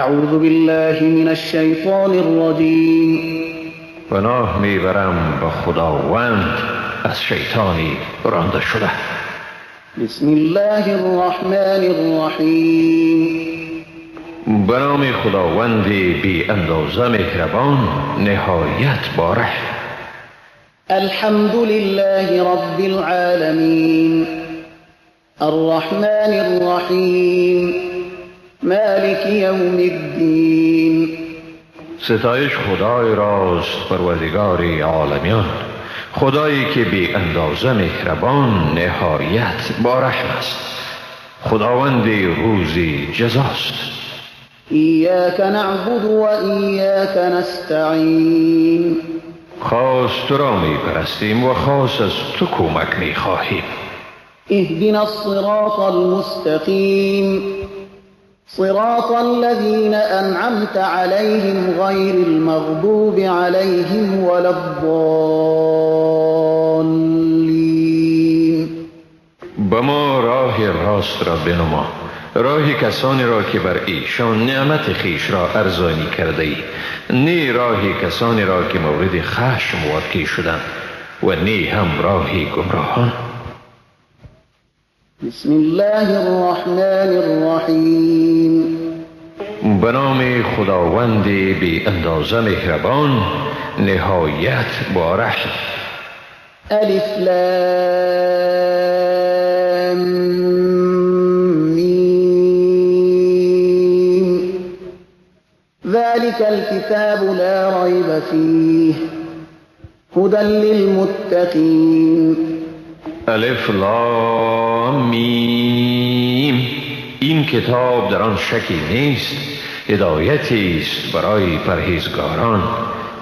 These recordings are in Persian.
اعوذ بالله من الشیطان الرجیم. پناه میبرم با خداوند از شیطانی رانده شده. بسم الله الرحمن الرحیم. به نام خداوند بی اندازه مهربان نهایت باره. الحمد لله رب العالمین الرحمن الرحیم مالک یوم الدین. ستایش خدای راست، پروردگار عالمیان، خدایی که بی اندازه مهربان نهایت با رحم است، خداوند روزی جزاست. ایاک نعبد و ایاک نستعین. خاص تو را می پرستیم و خاص از تو کمک می خواهیم. اهدنا الصراط المستقیم صراط الذين أنعمت عليهم غير المغضوب عليهم ولا الضالين. به ما راه راست را بنما، راه کسانی را که بر ایشان نعمت خیش را ارزانی کرده ای، نی راه کسانی را که مورد خشم واقع شدند و نی هم راه گمراهان. بسم الله الرحمن الرحیم. به نام خداوند بی اندازه مهربان نهایت با رحم. الف لام میم. ذلك الكتاب لا ريب فيه هدى للمتقين. الف لام میم. این کتاب در آن شکی نیست، هدایتی است برای پرهیزگاران،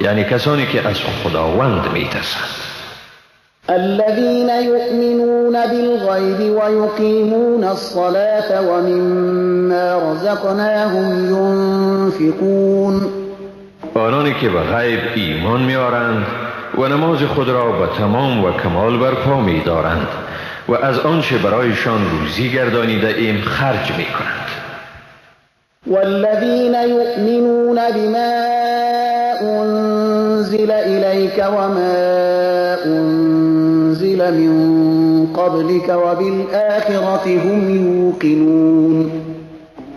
یعنی کسانی که از خداوند می‌ترسند. الذين يؤمنون بالغيب ويقيمون الصلاة ومما رزقناهم ينفقون. آنانی که به غیب ایمان می‌آورند و نماز خود را به تمام و کمال برپا می‌دارند و از آنچه برایشان روزی گردانیده ایم خرج می‌کنند. والذين يؤمنون بما أنزل إليك وما أنزل من قبلك وبالآخرة هم يوقنون.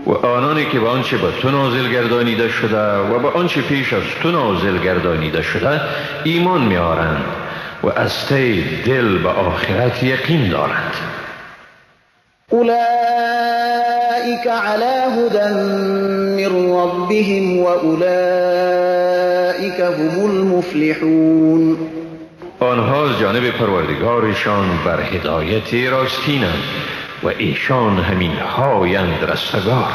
و آنانی که به آنچه به تو نازل گردانیده شده و به آنچه پیش از تو نازل گردانیده شده ایمان می‌آورند و از ته دل به آخرت یقین دارند. اولئک علی هدی من ربهم و اولئک هم المفلحون. آنها از جانب پروردگارشان بر هدایت راستینند و ایشان همین هایند رستگار.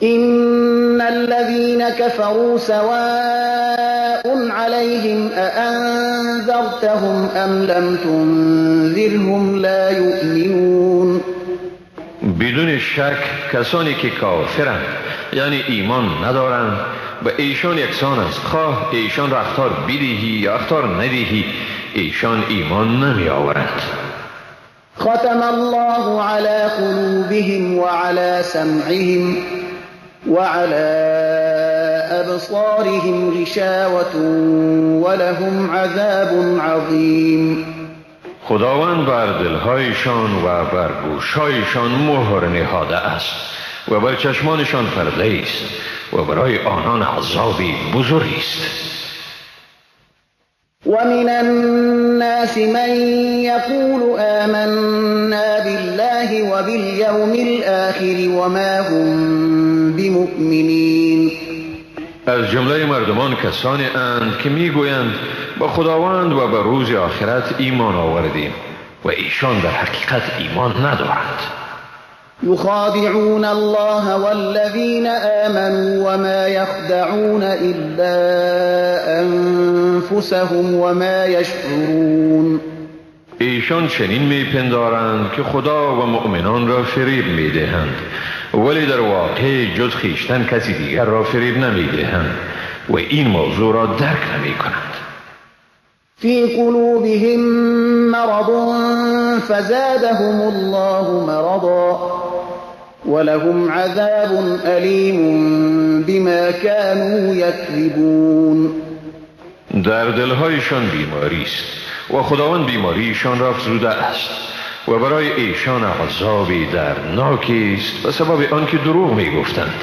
ان الذين كفروا سواء عليهم أأنذرتهم ام لم تنذرهم لا يؤمنون. بدون شک کسانی که کافرند یعنی ایمان ندارند به ایشان یکسان است، خواه ایشان را اخطار بدهی یا اخطار ندهی ایشان ایمان نمی آورند. ختم الله على قلوبهم وعلى سمعهم وعلى أبصارهم غشاوة ولهم عذاب عظیم. خداوند بر دلهایشان و بر گوشهایشان مهر نهاده است و بر چشمانشان پرده است و برای آنان عذابی بزرگی است. ومن الناس من يقول آمنا بالله وباليوم الآخر وما هم بمؤمنين. از جمله مردمان کسانی اند که میگویند با خداوند و به روز آخرت ایمان آوردیم و ایشان در حقیقت ایمان ندارند. يخادعون الله والذين آمنوا وما يخدعون إلا أنفسهم وما يشعرون. ایشان چنین میپندارند که خدا و مؤمنان را فریب میدهند، ولی در واقع جز خیشتن کسی دیگر را فریب نمیدهند و این موضوع را درک نمیکنند. في قلوبهم مرض فزادهم الله مرضا ولهم عذاب أليم بما كانوا يكذبون. در دلهایشان بیماری است و خداوند بیماریشان را افزوده است و برای ایشان عذابی دردناکی است به سبب آنکه دروغ میگفتند.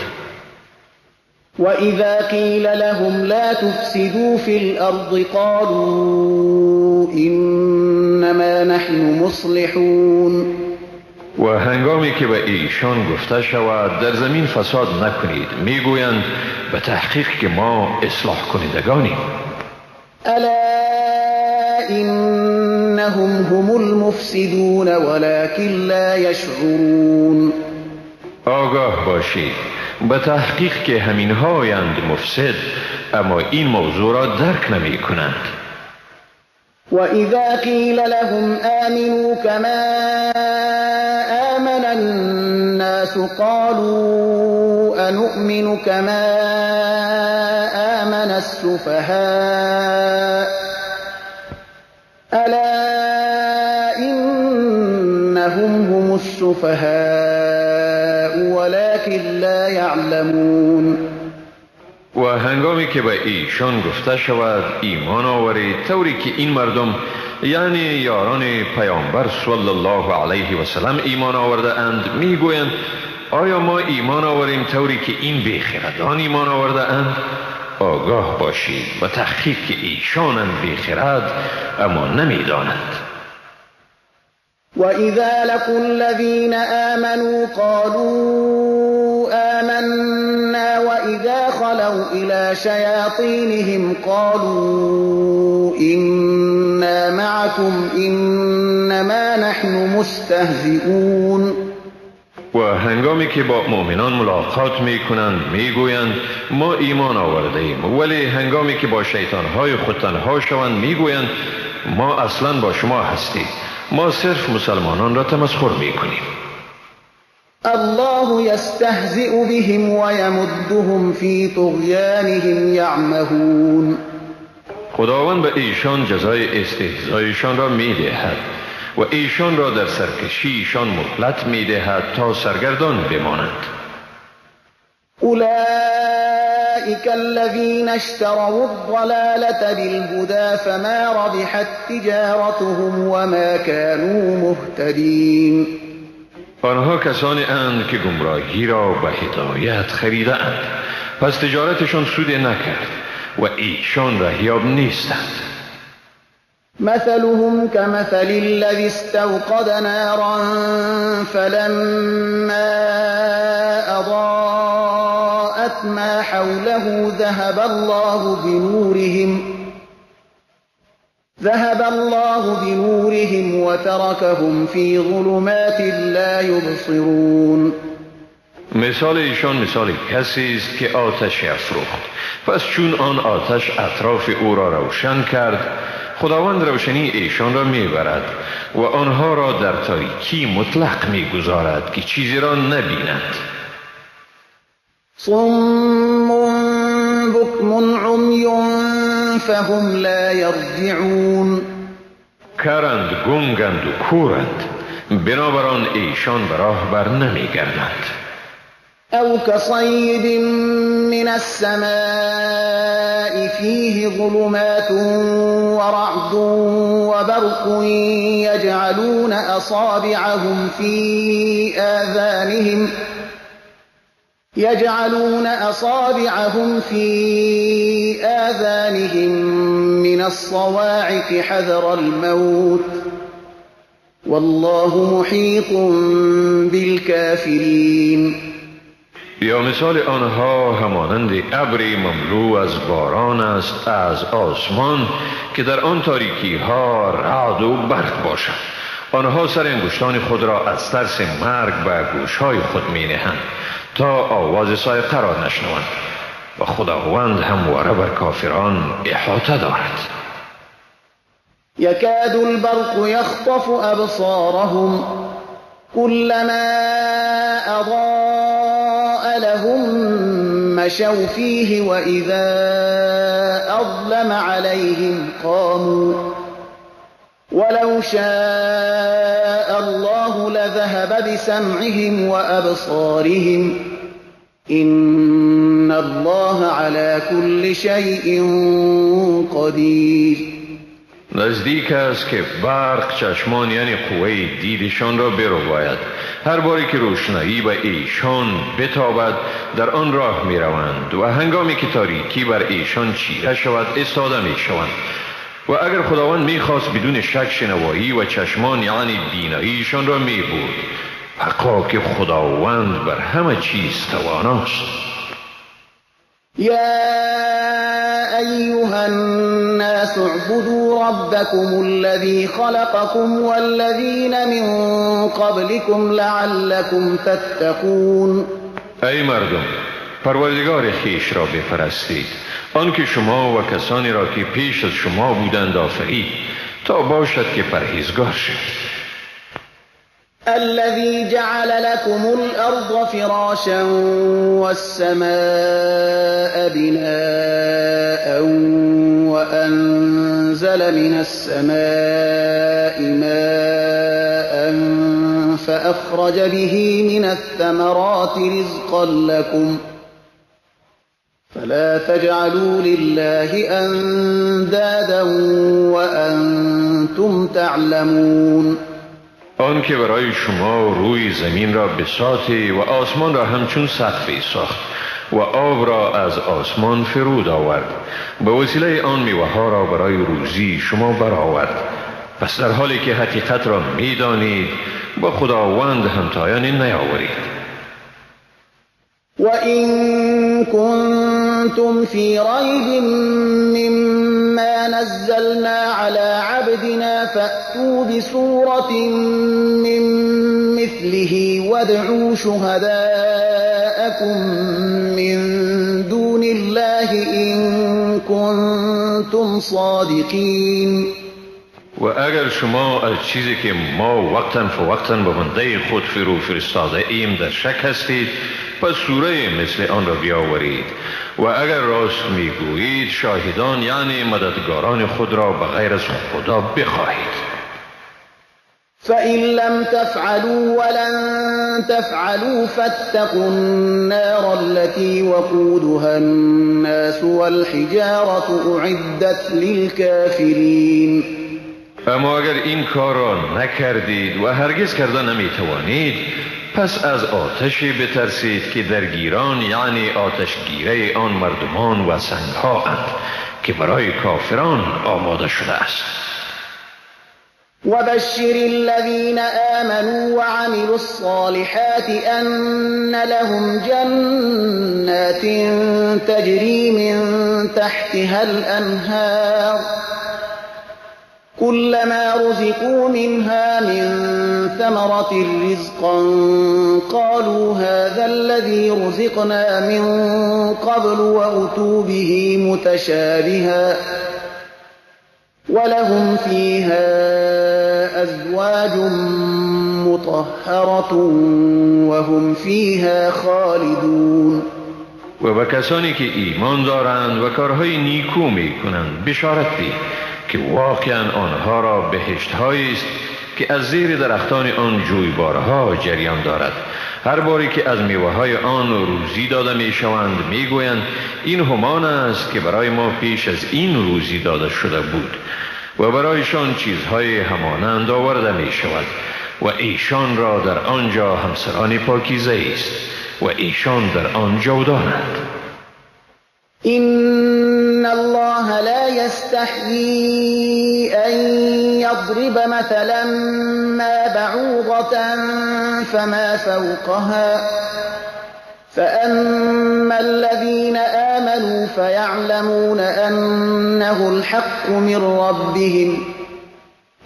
وإذا قيل لهم لا تفسدوا في الأرض قالوا إنما نحن مصلحون. و هنگامی که به ایشان گفته شود در زمین فساد نکنید میگویند به تحقیق که ما اصلاح کنندگانیم. ألا إنهم هم المفسدون ولكن لا يشعرون. آگاه باشید به تحقیق که همین هایند مفسد اما این موضوع را درک نمی کنند. وإذا قيل لهم آمنوا كما آمن الناس قالوا أنؤمن كما آمن السفهاء ألا إنهم هم السفهاء ولكن لا يعلمون. و هنگامی که به ایشان گفته شود ایمان آورید طوری که این مردم یعنی یاران پیامبر صلی الله علیه و سلم ایمان آورده اند میگویند آیا ما ایمان آوریم طوری که این بیخردان ایمان آورده اند؟ آگاه باشید و تحقیق که ایشانند بیخرد اما نمیدانند. وإذا لقوا الذين آمنوا قالوا آمنا وإذا خلوا إلى شياطينهم قالوا إنا معكم إنما نحن مستهزئون. و هنگامی که با مؤمنان ملاقات می کنند می گویند ما ایمان آورده ایم، ولی هنگامی که با شیطانهای خود تنها شوند می گویند ما اصلا با شما هستیم، ما صرف مسلمانان را تمسخر می کنیم. الله يستهزئ بهم ويمدهم في طغيانهم يعمهون. خداوند به ایشان جزای استهزایشان را می دهد و ایشان را در سرکشیشان مهلت می دهد تا سرگردان بمانند. أولئك الذين اشتروا الضلالة بالهدى فما ربحت تجارتهم وما كانوا مهتدين. آنها کسانی اند که گمراهی را به هدایت خریده اند پس تجارتشان سود نکرد و ایشان رهیاب نیستند. مثلهم كمثل الذي استوقد نارا فلما أضاءت ما حوله ذهب الله بنورهم وتركهم في ظلمات لا يبصرون. مثال ایشان مثال کسی است که آتش افروخت پس چون آن آتش اطراف او را روشن کرد خداوند روشنی ایشان را میبرد و آنها را در تاریکی مطلق میگذارد که چیزی را نبینند. صم بكم عمي فهم لا يرجعون. کرند گنگند و کورند بنابراین ایشان به راه بر نمیگردند. أو كصيب من السماء فيه ظلمات ورعد وبرق يجعلون أصابعهم في آذانهم من الصواعق حذر الموت والله محيط بالكافرين. یا مثال آنها همانند ابری مملو از باران است از آسمان که در آن تاریکی ها رعد و برق باشد. آنها سر انگشتان خود را از ترس مرگ به گوشهای خود می نهند تا آواز صاعقه را نشنوند و خداوند همواره بر کافران احاطه دارد. يكاد البرق يخطف أبصارهم كلما أضاء لهم مشوا فيه وإذا أظلم عليهم قاموا ولو شاء الله لذهب بسمعهم وأبصارهم إن الله على كل شيء قدیر. نزدیک است که برق چشمان یعنی قوه دیدشان را برباید. هر باری که روشنایی به ایشان بتابد در آن راه می روند و هنگامی که تاریکی بر ایشان چیره شود ایستاده می شوند. و اگر خداوند می خواست بدون شک شنوایی و چشمان یعنی بیناییشان را می بود. حقا که خداوند بر همه چیز تواناست. يا أيها الناس اعبدوا ربكم الذي خلقكم والذين من قبلكم لعلكم تتقون. ای مردم، پروردگار خیش را بپرستید، آنکه شما و کسانی را که پیش از شما بودند آفرید تا باشد که پرهیزگار شوید. الذي جعل لكم الأرض فراشا والسماء بناء وأنزل من السماء ماء فأخرج به من الثمرات رزقا لكم فلا تجعلوا لله أندادا وأنتم تعلمون. آن که برای شما روی زمین را بساطی و آسمان را همچون سقفی ساخت و آب را از آسمان فرود آورد، به وسیله آن میوه‌ها را برای روزی شما برآورد. پس در حالی که حقیقت را می‌دانید با خداوند همتایانی نیاورید. وَإِن كُنتُمْ فِي رَيْبٍ مِّمَّا نَزَّلْنَا عَلَىٰ عَبْدِنَا فَأْتُوا بِسُورَةٍ مِّن مِّثْلِهِ وَادْعُوا شُهَدَاءَكُم مِّن دُونِ اللَّهِ إِن كُنتُمْ صَادِقِينَ. و اگر شما از چیزی که ما وقتاً فوقتاً به بنده خود فرستاده ایم در شک هستید، پس سوره مثل آن را بیاورید و اگر راست میگویید شاهدان یعنی مددگاران خود را به غیر از خدا بخواهید. فَإِن لَّمْ تَفْعَلُوا وَلَن تَفْعَلُوا فَاتَّقُوا النَّارَ الَّتِي وَقُودُهَا النَّاسُ وَالْحِجَارَةُ أُعِدَّتْ لِلْكَافِرِينَ. اما اگر این کار را نکردید و هرگز کرده نمیتوانید، پس از آتشی بترسید که درگیران یعنی آتشگیره آن مردمان و سنگها اند که برای کافران آماده شده است. وَبَشِّرِ الَّذِينَ آمَنُوا وَعَمِلُوا الصَّالِحَاتِ أَنَّ لَهُمْ جَنَّاتٍ تَجْرِي مِن تَحْتِهَا الْأَنْهَارُ كُلَّمَا رُزِقُوا مِنْهَا مِن ثَمَرَةٍ رِّزْقًا قَالُوا هَٰذَا الَّذِي رُزِقْنَا مِن قَبْلُ وَأُتُوا بِهِ مُتَشَابِهًا وَلَهُمْ فِيهَا أَزْوَاجٌ مُّطَهَّرَةٌ وَهُمْ فِيهَا خَالِدُونَ. و به کسانی که ایمان دارند و کارهای نیکو میکنند بشارت ده که واقعا آنها را بهشت‌هایی است که از زیر درختان آن جویبارها جریان دارد. هر باری که از میوه‌های آن روزی داده میشوند میگویند این همان است که برای ما پیش از این روزی داده شده بود و برایشان چیزهای همانند آورده می شود و ایشان را در آنجا همسران پاکیزه است و ایشان در آن جاودانند. إن الله لا يستحيي أن يضرب مثلا ما بعوضة فما فوقها فأما الذين آمنوا فيعلمون أنه الحق من ربهم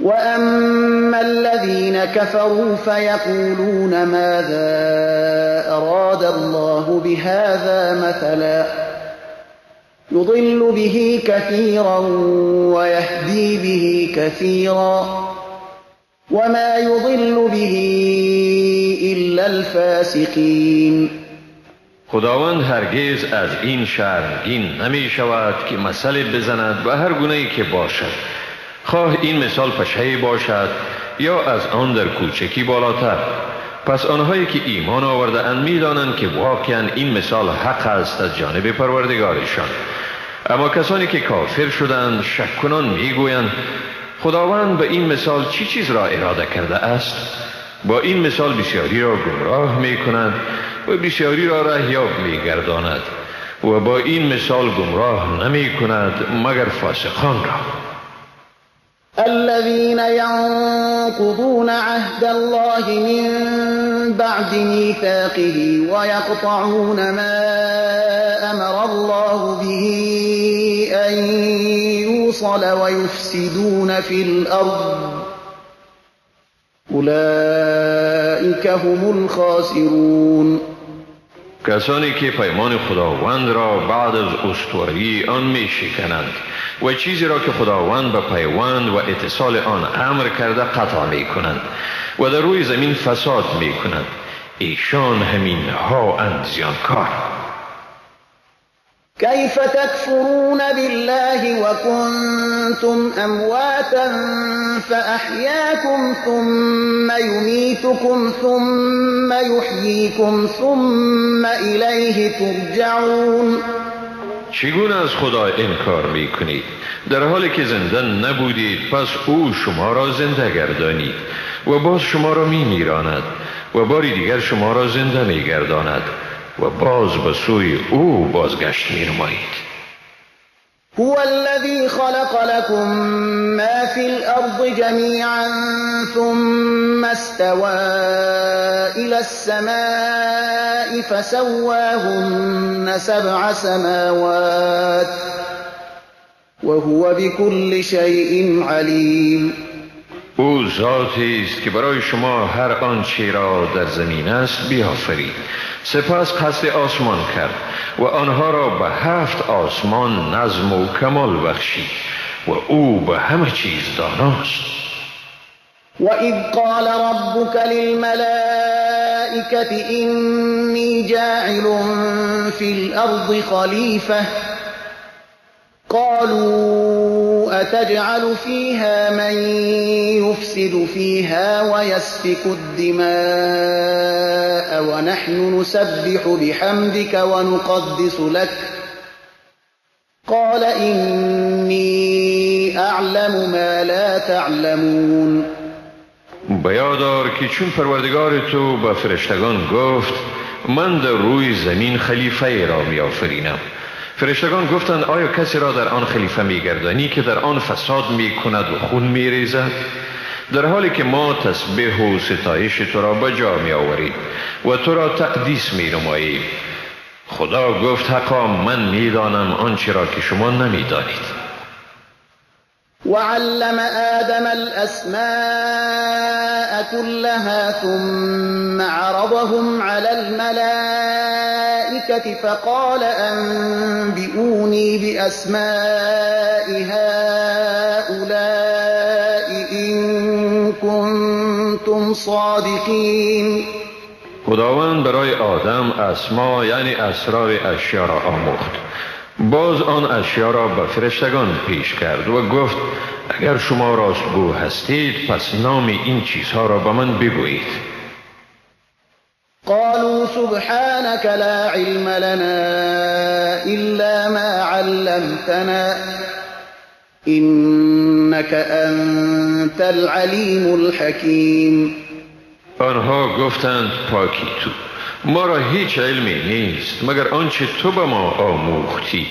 وأما الذين كفروا فيقولون ماذا أراد الله بهذا مثلا يضل به كثيرا ويهدي به كثيرا وما يضل به إلا الفاسقين. خداوند هرگز از این شرمگین نمی شود که مثل بزند و هر گونه‌ای که باشد، خواه این مثال پشهی باشد یا از آن در کوچکی بالاتر. پس آنهایی که ایمان آورده اند می‌دانند که واقعا این مثال حق است از جانب پروردگارشان. اما کسانی که کافر شدند شک کنان میگویند خداوند به این مثال چی چیز را اراده کرده است؟ با این مثال بسیاری را گمراه می‌کند و بسیاری را رهیاب می‌گرداند و با این مثال گمراه نمی‌کند مگر فاسقان را. الذين ينقضون عهد الله من بعد ميثاقه ويقطعون ما أمر الله به أن يوصل ويفسدون في الأرض أولئك هم الخاسرون. کسانی که پیمان خداوند را بعد از استواری آن می شکنند و چیزی را که خداوند به پیوند و اتصال آن امر کرده قطع می کنند و در روی زمین فساد می کنند، ایشان همین ها اند زیانکار. كيف تكفرون بالله وكنتم أمواتا فأحياكم ثم يميتكم ثم يحييكم ثم إليه ترجعون. چگونه از خدا انکار می کنید در حالی که زنده نبودید؟ پس او شما را زنده گردانید و باز شما را می میراند و باری دیگر شما را زنده می گرداند و باز به سوی او بازگشت می نمایید. هو الذي خلق لكم ما في الأرض جميعا ثم استوى إلى السماء فسواهن 7 سماوات وهو بكل شيء عليم. او ذاتی است که برای شما هر آنچه را در زمین است بیافرید، سپس قصد آسمان کرد و آنها را به 7 آسمان نظم و کمال بخشید و او به همه چیز داناست. وَإِذْ قَالَ رَبُّكَ لِلْمَلَائِكَةِ إِنِّي جَاعِلٌ فِي الْأَرْضِ خَلِيفَةً قالوا أتجعل فيها من يفسد فيها ويسفك الدماء ونحن نسبح بحمدك ونقدس لك قال إني أعلم ما لا تعلمون. بیادار که چون پروردگار تو به فرشتگان گفت من در روی زمین خلیفه را می آفرینم. فرشتگان گفتند آیا کسی را در آن خلیفه میگردانی که در آن فساد میکند و خون میریزد؟ در حالی که ما تسبیح و ستایش تو را به جا می آوریم و تو را تقدیس می نماییم. خدا گفت حقا من میدانم آنچه را که شما نمیدانید. وعلم آدم الأسماء كلها ثم عرضهم على الملائكة فقال أنبئوني بأسماء هؤلاء إن كنتم صادقين. خداوند برای آدم اسما یعنی اسرار اشیا را آموخت. باز آن اشیا را به فرشتگان پیش کرد و گفت اگر شما راستگو هستید پس نام این چیزها را به من بگویید. قالوا سبحانك لا علم لنا إلا ما علمتنا إنك أنت العليم الحكيم. آنها گفتند پاکی تو، ما را هیچ علمی نیست مگر آنچه تو به ما آموختی،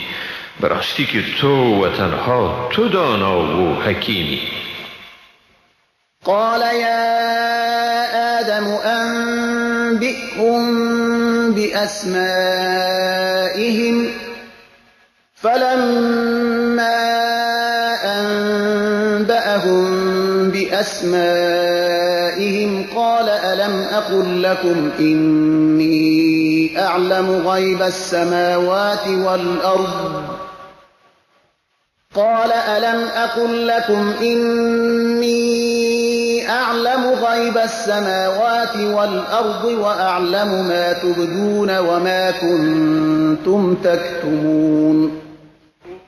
براستی که تو و تنها تو دانا و حکیمی. قال يا آدم أنبئهم بأسمائهم فلما أنبأهم بأسمائهم قال ألم أقل لكم إني أعلم غيب السماوات والأرض قال ألم أقل لكم إني أعلم غيب السماوات والأرض وأعلم ما تبدون وما كنتم تكتمون.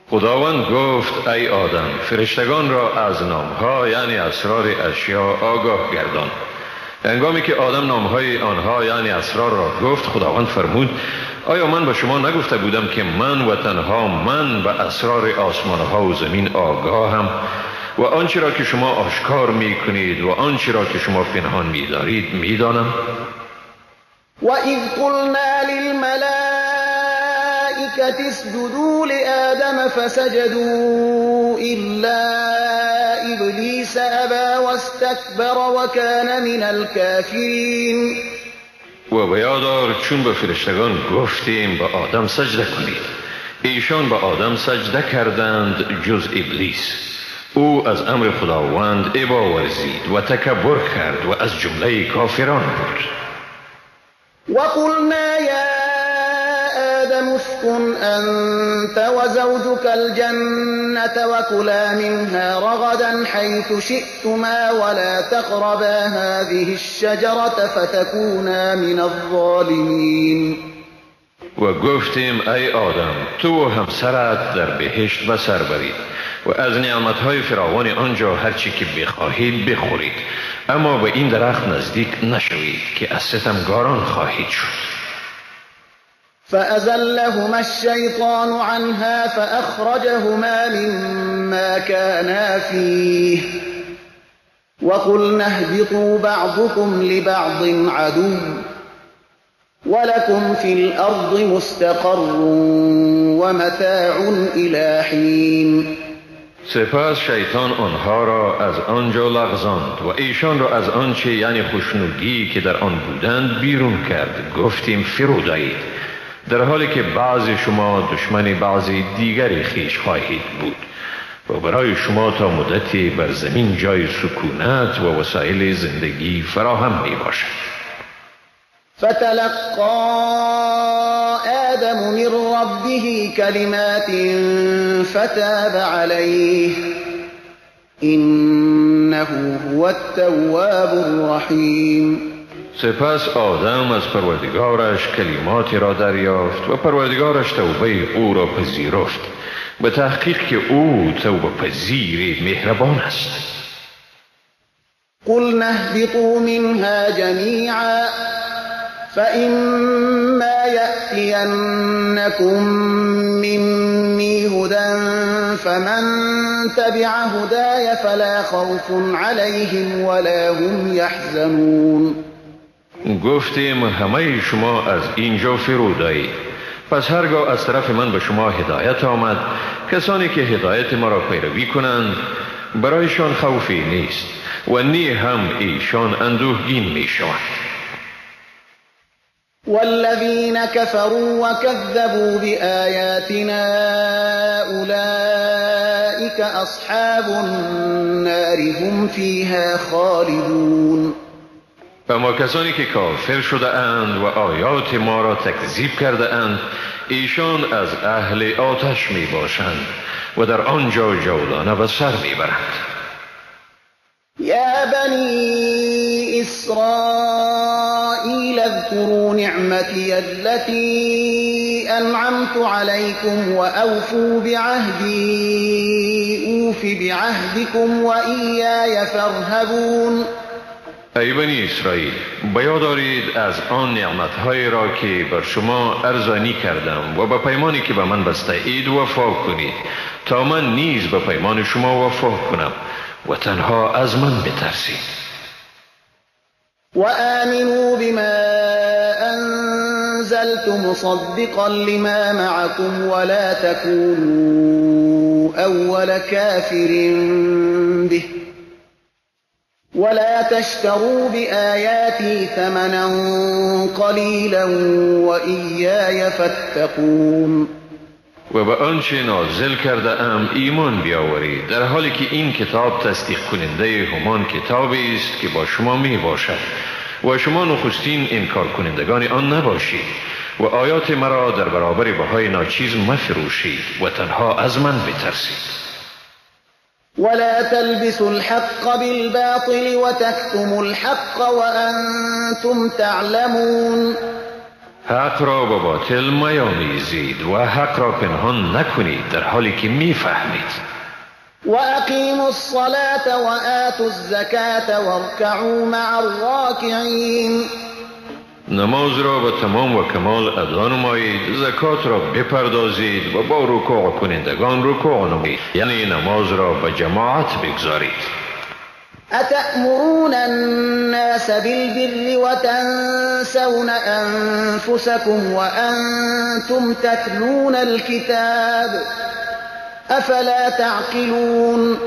خداوند گفت ای آدم فرشتگان را از نامها یعنی اسرار اشیا آگاه گردان. هنگامی که آدم نامهای آنها یعنی اسرار را گفت خداوند فرمود آیا من به شما نگفته بودم که من و تنها من به اسرار آسمانها و زمین آگاهم و آنچه را که شما آشکار می کنید و آنچه را که شما پنهان می دارید می دانم. وَإِذْ قُلْنَا لِلْمَلَائِكَةِ اسْجُدُوا لِآدَمَ فَسَجَدُوا إِلَّا إِبْلِيسَ أَبَى وَاسْتَكْبَرَ وَكَانَ مِنَ الْكَافِرِينَ. و بیادار چون به فرشتگان گفتیم به آدم سجده کنید، ایشان به آدم سجده کردند جز ابلیس. او از امر خداوند ابا ورزید و تکبر کرد و از جمله کافران بود. وَقُلْنَا يَا آدَمُ اسْكُنْ أَنْتَ وَزَوْجُكَ الْجَنَّةَ وَكُلَا مِنْهَا رَغَدًا حَيْثُ شِئْتُمَا وَلَا تَقْرَبَا هَذِهِ الشَّجَرَةَ فَتَكُونَا مِنَ الظَّالِمِينَ. و گفتیم ای آدم تو و همسرت در بهشت به سر برید و از نعمتهای فراوان آنجا هرچی که بخواهید بخورید، اما به این درخت نزدیک نشوید که از ستمگاران خواهید شد. فأزلهما الشيطان عنها فأخرجهما مما كانا فيه وقلنا اهبطوا بعضكم لبعض عدو ولكم في الأرض مستقر ومتاع إلى حين. سپس شیطان آنها را از آنجا لغزاند و ایشان را از آنچه یعنی خوشنودی که در آن بودند بیرون کرد. گفتیم فرود آیید، در حالی که بعضی شما دشمن بعضی دیگری خیش خواهید بود و برای شما تا مدتی بر زمین جای سکونت و وسایل زندگی فراهم می باشد. فتلقى آدم من ربه كلمات فتاب عليه إنه هو التواب الرحيم. سپس آدم از پروردگارش کلماتی را دریافت و پروردگارش توبه او را پذیرفت. به تحقیق که او توبه پذیر مهربان است. قلنا اهبطوا منها جميعا فإما يأتينكم مني هدى فمن تبع هداي فلا خوف عليهم ولا هم يحزنون. گفتیم همه شما از اینجا فرود آیید، پس هرگاه از طرف من به شما هدایت آمد، کسانی که هدایت ما را پیروی کنند برایشان خوفی نیست و نی هم ایشان اندوهگین می شوند. والذين كفروا وكذبوا بآياتنا أولئك أصحاب النار هم فيها خالدون. اما کسانی که کافر شده اند و آیات ما را تکذیب کرده اند ایشان از اهل آتش می باشند و در آنجا جاودانه به سر می برند. يا بني إسرائيل اذكروا نعمتي التي أنعمت عليكم وأوفوا بعهدي أوف بعهدكم وإياي فارهبون. ای بنی اسرائیل بیاد دارید از آن نعمت‌هایی را که بر شما ارزانی کردم و به پیمانی که به من بسته اید وفا کنید تا من نیز به پیمان شما وفا کنم و تنها از من بترسید. وآمنوا بما أنزلت مصدقا لما معكم ولا تكونوا أول كافر به ولا تشتروا بآياتي ثمنا قليلا وإياي فاتقون. و به آنچه نازل کرده ام ایمان بیاورید در حالی که این کتاب تصدیق کننده همان کتابی است که با شما می باشد و شما نخستین انکار کنندگان آن نباشید و آیات مرا در برابر بهای ناچیز مفروشید و تنها از من بترسید. ولا تلبسوا الحق بالباطل وتكتموا الحق وأنتم تعلمون. حق را با باطل میامیزید و حق را پنهان نکنید در حالی که میفهمید. وأقيموا الصلاة وآتوا الزكاة واركعوا مع الراكعين. نماز را به تمام و کمال ادا نمایید، زکات را بپردازید و با رکوع کنندگان رکوع نمایید، یعنی نماز را به جماعت بگذارید. أتأمرون الناس بالبر وتنسون أنفسكم وأنتم تتلون الكتاب افلا تعقلون.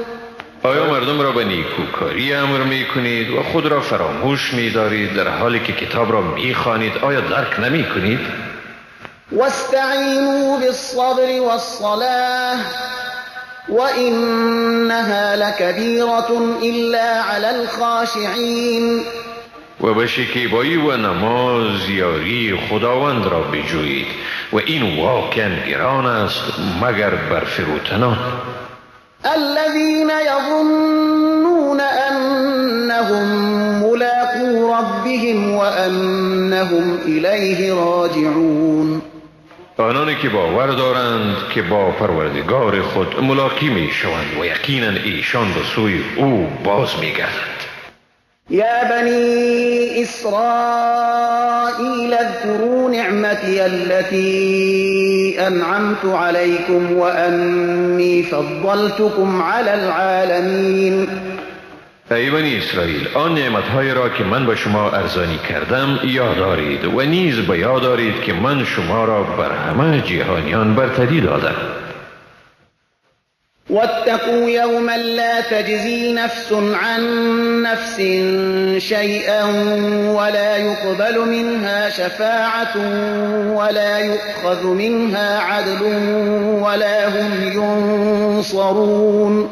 آیا مردم را به نیکوکاری امر می کنید و خود را فراموش می دارید در حالی که کتاب را می خوانید؟ آیا درک نمی کنید؟ واستعینوا بالصبر والصلاة وإنها لكبيرة إلا على الخاشعين. و به شکیبایی و نماز یاری خداوند را بجویید و این واقعا گران است مگر بر فروتنان. الذين يظنون أنهم ملاقو ربهم وأنهم إليه راجعون. آنانی که باور دارند که با پروردگار خود ملاقی می شوند و یقینا ایشان به سوی او باز می گردند. يا بني إسرائيل اذكروا نعمتي التي أنعمت عليكم وأني فضلتكم على العالمين. ای بنی اسرائیل، آن نعمتهای را که من به شما ارزانی کردم یاد دارید و نیز به یاد دارید که من شما را بر همه جهانیان برتری دادم. واتقوا يوما لا تجزي نفس عن نفس شيئا ولا يقبل منها شفاعة ولا يؤخذ منها عدل ولا هم ينصرون.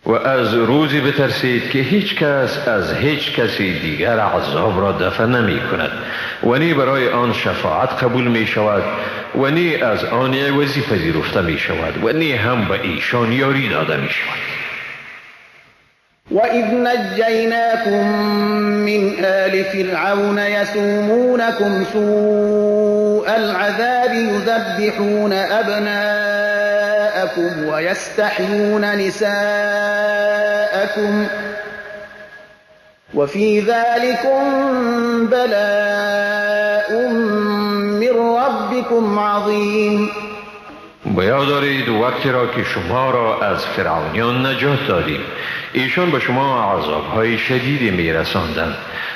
و از روزی بترسید که هیچ کس از هیچ کسی دیگر عذاب را دفع نمی کند و نی برای آن شفاعت قبول می شود و نی از آن عوضی پذیرفته می شود و نی هم به ایشان یاری داده می شود. وَإِذْ نَجَّيْنَاكُمْ مِنْ آلِ فِرْعَوْنَ يَسُومُونَكُمْ سُوءَ الْعَذَابِ يُذَبِّحُونَ أَبْنَاءَكُمْ وَيَسْتَحْيُونَ نِسَاءَكُمْ وَفِي ذَلِكُمْ بَلَاءٌ مِّن رَّبِّكُمْ عَظِيمٌ. بیاد دارید وقتی را که شما را از فرعونیان نجات دادیم، ایشان به شما عذابهای شدیدی می رساندند،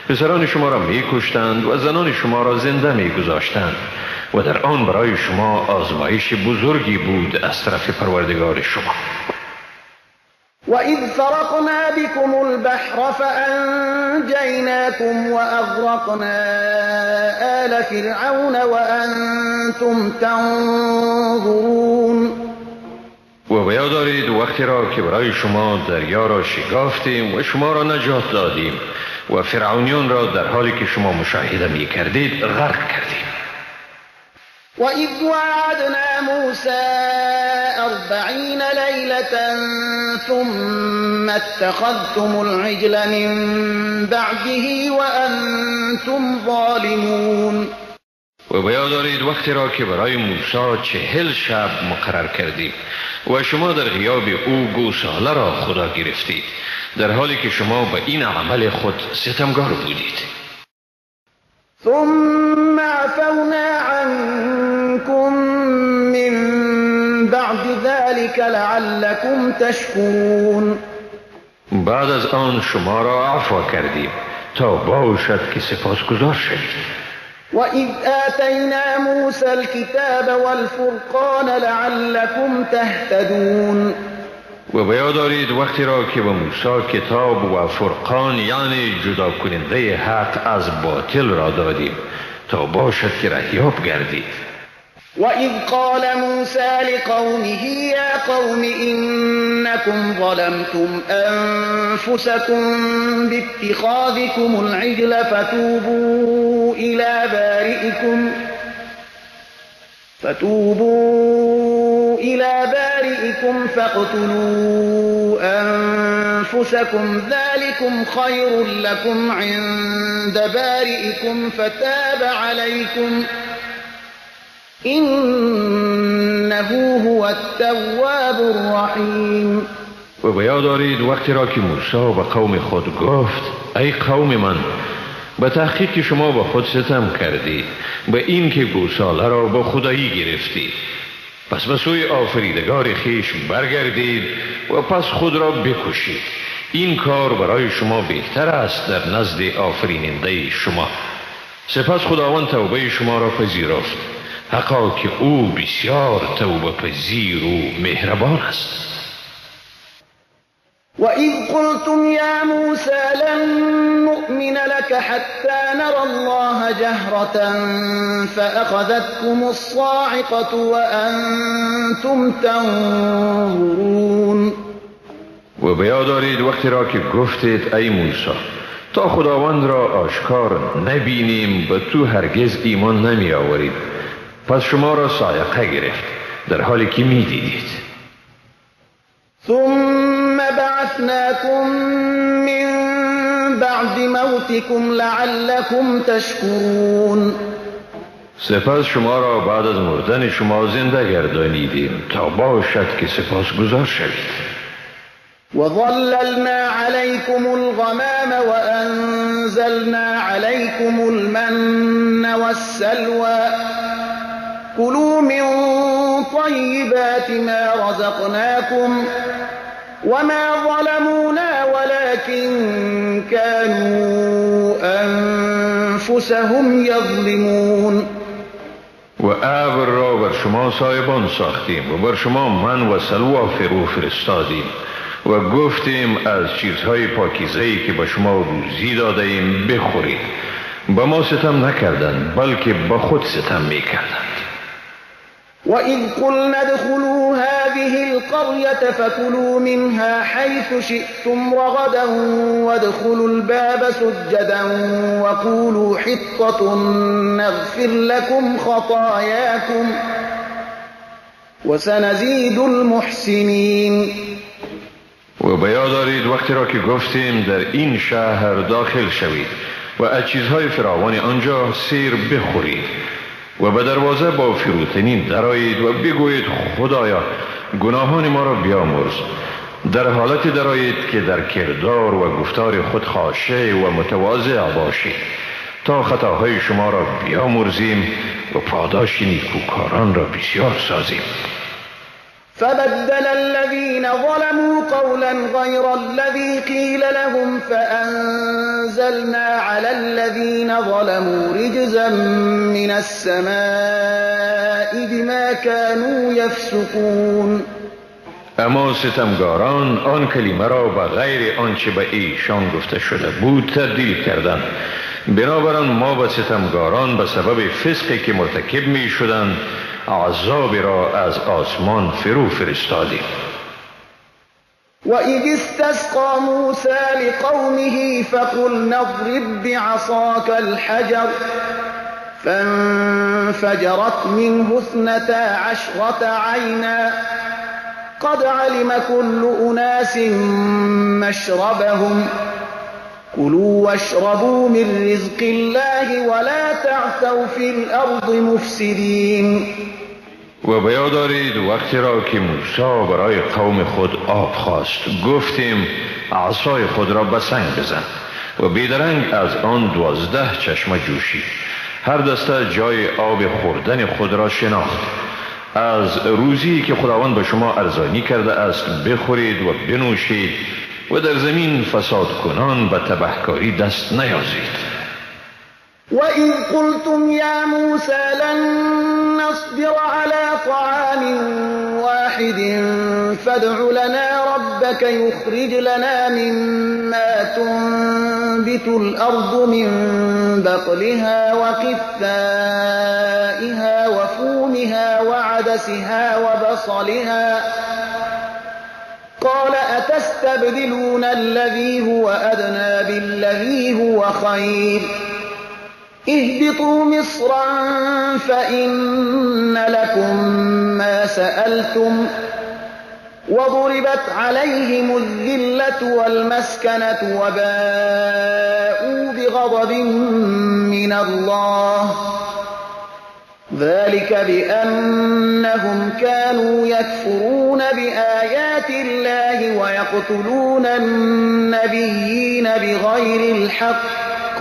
پسران شما را می کشتند و زنان شما را زنده می گذاشتند و در آن برای شما آزمایش بزرگی بود از طرف پروردگار شما. وَإِذْ فَرَقْنَا بِكُمُ الْبَحْرَ فَأَنْجَيْنَاكُمْ وَأَغْرَقْنَا آلَ فِرْعَوْنَ وَأَنْتُمْ تَنْظُرُونَ. و بیاد دارید وقتی را که برای شما دریا را شکافتیم و شما را نجات دادیم و فرعونیان را در حالی که شما مشاهده می کردید غرق کردیم. وَإِذْ وَعَدْنَا مُوسَى 40 لَيْلَةً ثُمَّ اتَّخَذْتُمُ الْعِجْلَ مِنْ بَعْدِهِ وَأَنْتُمْ ظَالِمُونَ. و بیاد دارید وقتی را که برای موسی 40 شب مقرر کردیم و شما در غیاب او گوساله را خدا گرفتید در حالی که شما به این عمل خود ستمگار بودید. ثم عفونا عنكم من بعد ذلك لعلكم تشكرون. بعد از آن شما را عفو کردیم تا باشد که سپاسگزار شوید. وَإِذْ آتَيْنَا مُوسَى الْكِتَابَ وَالْفُرْقَانَ لَعَلَّكُمْ تَهْتَدُونَ. و بیاد دارید وقتی را که به موسی کتاب و فرقان یعنی جدا کننده حق از باطل را دادیم تا باشد که رهیاب گردید. وَإِذْ قَالَ مُوسَى لِقَوْمِهِ يَا قَوْمِ إِنَّكُمْ ظَلَمْتُمْ أَنفُسَكُمْ بِاتِّخَاذِكُمُ الْعِجْلَ فتوبوا إلى بارئكم فاقتلوا أنفسكم ذلكم خير لكم عند بارئكم فتاب عليكم إنه هو التواب الرحیم. و به یاد دارید وقتی را که موسی به قوم خود گفت ای قوم من، به تحقیق شما به خود ستم کردید به این که گوساله را به خدایی گرفتید، پس به سوی آفریدگار خیش برگردید و پس خود را بکشید. این کار برای شما بهتر است در نزد آفریننده شما. سپس خداوند توبه شما را پذیرفت، حقا که او بسیار توبه پذیر و مهربان است. وَإِذْ قُلْتُمْ يَا مُوسَى لَن نُّؤْمِنَ لَكَ حَتَّى نَرَى اللَّهَ جَهْرَةً فَأَخَذَتْكُمُ الصَّاعِقَةُ وَأَنْتُمْ تَنظُرُونَ. و به یاد دارید وقتی را که گفتید ای موسی تا خداوند را آشکار نبینیم به تو هرگز ایمان نمی آورید، پس شما را صاعقه گرفت در حالی که می دیدید. ثم بعثناكم من بعد موتكم لعلكم تشكرون. سپس شما را بعد از مردن شما زنده گردانیدیم تا باشد که سپاسگزار شوید. وظللنا عليكم الغمام وأنزلنا عليكم المن والسلوى كلوا من طيبات ما رزقناكم وما ظلمونا ولكن كانوا أنفسهم يظلمون. و ابر را بر شما سایبان ساختیم و بر شما من و سلوا فرو فرستادیم و گفتیم از چیزهای پاکیزه‌ای که به شما روزی داده ایم بخورید. به ما ستم نکردند بلکه به خود ستم میکردند. وَإِذْ قُلْنَا ادْخُلُوا هَٰذِهِ الْقَرْيَةَ فَكُلُوا مِنْهَا حَيْثُ شِئْتُمْ رَغَدًا وَادْخُلُوا الْبَابَ سُجَّدًا وَقُولُوا حِطَّةٌ نَّغْفِرْ لَكُمْ خَطَايَاكُمْ وَسَنَزِيدُ الْمُحْسِنِينَ. و به یاد دارید وقتی را که گفتیم در این شهر داخل شوید و از چیزهای فراوان آنجا سیر بخورید و به دروازه با فروتنی درآیید و بگویید خدایا گناهان ما را بیامرز، در حالتی درآیید که در کردار و گفتار خود خاشع و متواضع باشید تا خطاهای شما را بیامرزیم و پاداش نیکوکاران را بسیار سازیم. فبدل الذين ظلموا قولا غير الذي قيل لهم فأنزلنا على الذين ظلموا رجزا من السماء بما كانوا يفسقون. اما ستمگاران آن کلمه را به غیر آنچه به ایشان گفته شده بود تبدیل کردند، بنابراین ما به ستمگاران به سبب فسقی که مرتکب می شدند عذاب را از آسمان فرو فرستادیم. وَإِذِ اسْتَسْقَىٰ مُوسَىٰ لِقَوْمِهِ فَقُلْنَا اضْرِب بِّعَصَاكَ الْحَجَرَ فَانفَجَرَتْ مِنْهُ 12 عَيْنًا قَدْ عَلِمَ كُلُّ أُنَاسٍ مَّشْرَبَهُمْ كُلُوا وَاشْرَبُوا مِن رِّزْقِ اللَّهِ وَلَا تَعْثَوْا فِي الْأَرْضِ مُفْسِدِينَ. و به یاد دارید وقتی را که موسی برای قوم خود آب خواست گفتیم عصای خود را به سنگ بزن و بیدرنگ از آن 12 چشمه جوشید. هر دسته جای آب خوردن خود را شناخت. از روزی که خداوند به شما ارزانی کرده است بخورید و بنوشید و در زمین فساد کنان به تبهکاری دست نیازید. وَإِذْ قُلْتُمْ يَا مُوسَىٰ لَن نَّصْبِرَ عَلَىٰ طَعَامٍ وَاحِدٍ فَادْعُ لَنَا رَبَّكَ يُخْرِجْ لَنَا مِمَّا تُنبِتُ الْأَرْضُ مِن بَقْلِهَا وَقِثَّائِهَا وَفُومِهَا وَعَدَسِهَا وَبَصَلِهَا قَالَ أَتَسْتَبْدِلُونَ الَّذِي هُوَ أَدْنَىٰ بِالَّذِي هُوَ خَيْرٌ اهبطوا مصرا فإن لكم ما سألتم وضربت عليهم الذلة والمسكنة وباءوا بغضب من الله ذلك بأنهم كانوا يكفرون بآيات الله ويقتلون النبيين بغير الحق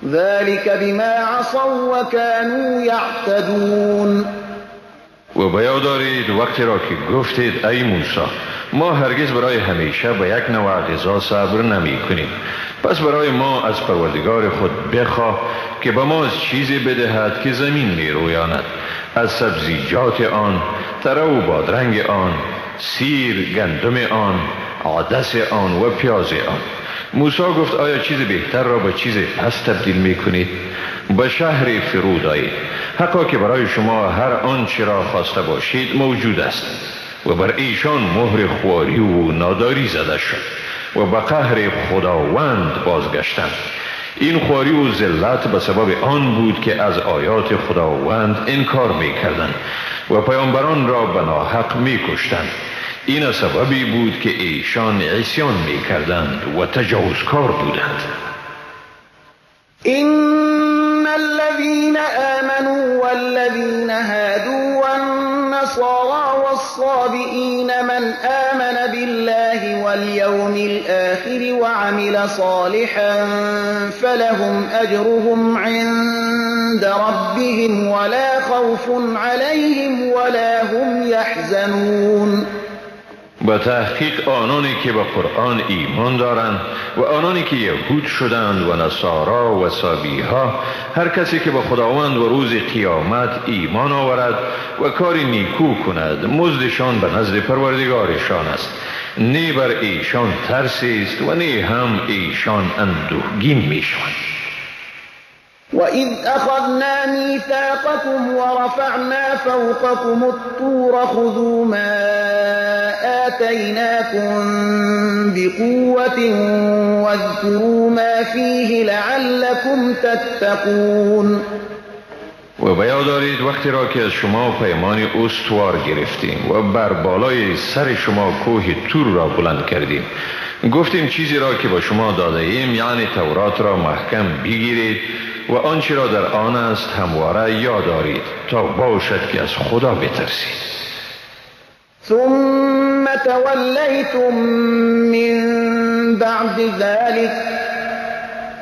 ذلك بما عصوا وكانوا يعتدون. و بیاد دارید وقتی را که گفتید ای موسی ما هرگز برای همیشه به یک نوع غذا صبر نمی کنیم، پس برای ما از پروردگار خود بخواه که به ما چیزی بدهد که زمین می رویاند، از سبزیجات آن، تره و بادرنگ آن، سیر، گندم آن، عدس آن و پیاز آن. موسی گفت آیا چیز بهتر را به چیز پس تبدیل می کنید؟ به شهر فرود آیید، حقا که برای شما هر آنچه را خواسته باشید موجود است. و بر ایشان مهر خواری و ناداری زده شد و به قهر خداوند بازگشتند. این خواری و ذلت به سبب آن بود که از آیات خداوند انکار می کردند و پیامبران را به ناحق می کشتند. این سببی بود که ایشان عصیان می کردند و تجاوزکار بودند. إن الذين آمنوا والذين هادوا والنصارى والصابئين من آمن بالله واليوم الآخر وعمل صالحا فلهم أجرهم عند ربهم ولا خوف عليهم ولا هم يحزنون. به تحقیق آنانی که به قرآن ایمان دارند و آنانی که یهود شدند و نصارا و سابیها، هر کسی که به خداوند و روز قیامت ایمان آورد و کاری نیکو کند، مزدشان به نزد پروردگارشان است. نه بر ایشان ترسی است و نه هم ایشان اندوهگین می شوند. وَإِذْ أَخَذْنَا مِيثَاقَكُمْ وَرَفَعْنَا فَوْقَكُمُ الطُّورَ خُذُوا مَا آتَيْنَاكُمْ بِقُوَّةٍ وَاذْكُرُوا مَا فِيهِ لَعَلَّكُمْ تَتَّقُونَ. و بیاد دارید وقتی را که از شما پیمان استوار گرفتیم و بر بالای سر شما کوه تور را بلند کردیم، گفتیم چیزی را که با شما داده ایم یعنی تورات را محکم بگیرید و آنچه را در آن است همواره یاد دارید تا باشد که از خدا بترسید. ثم تولیتم من بعد ذلك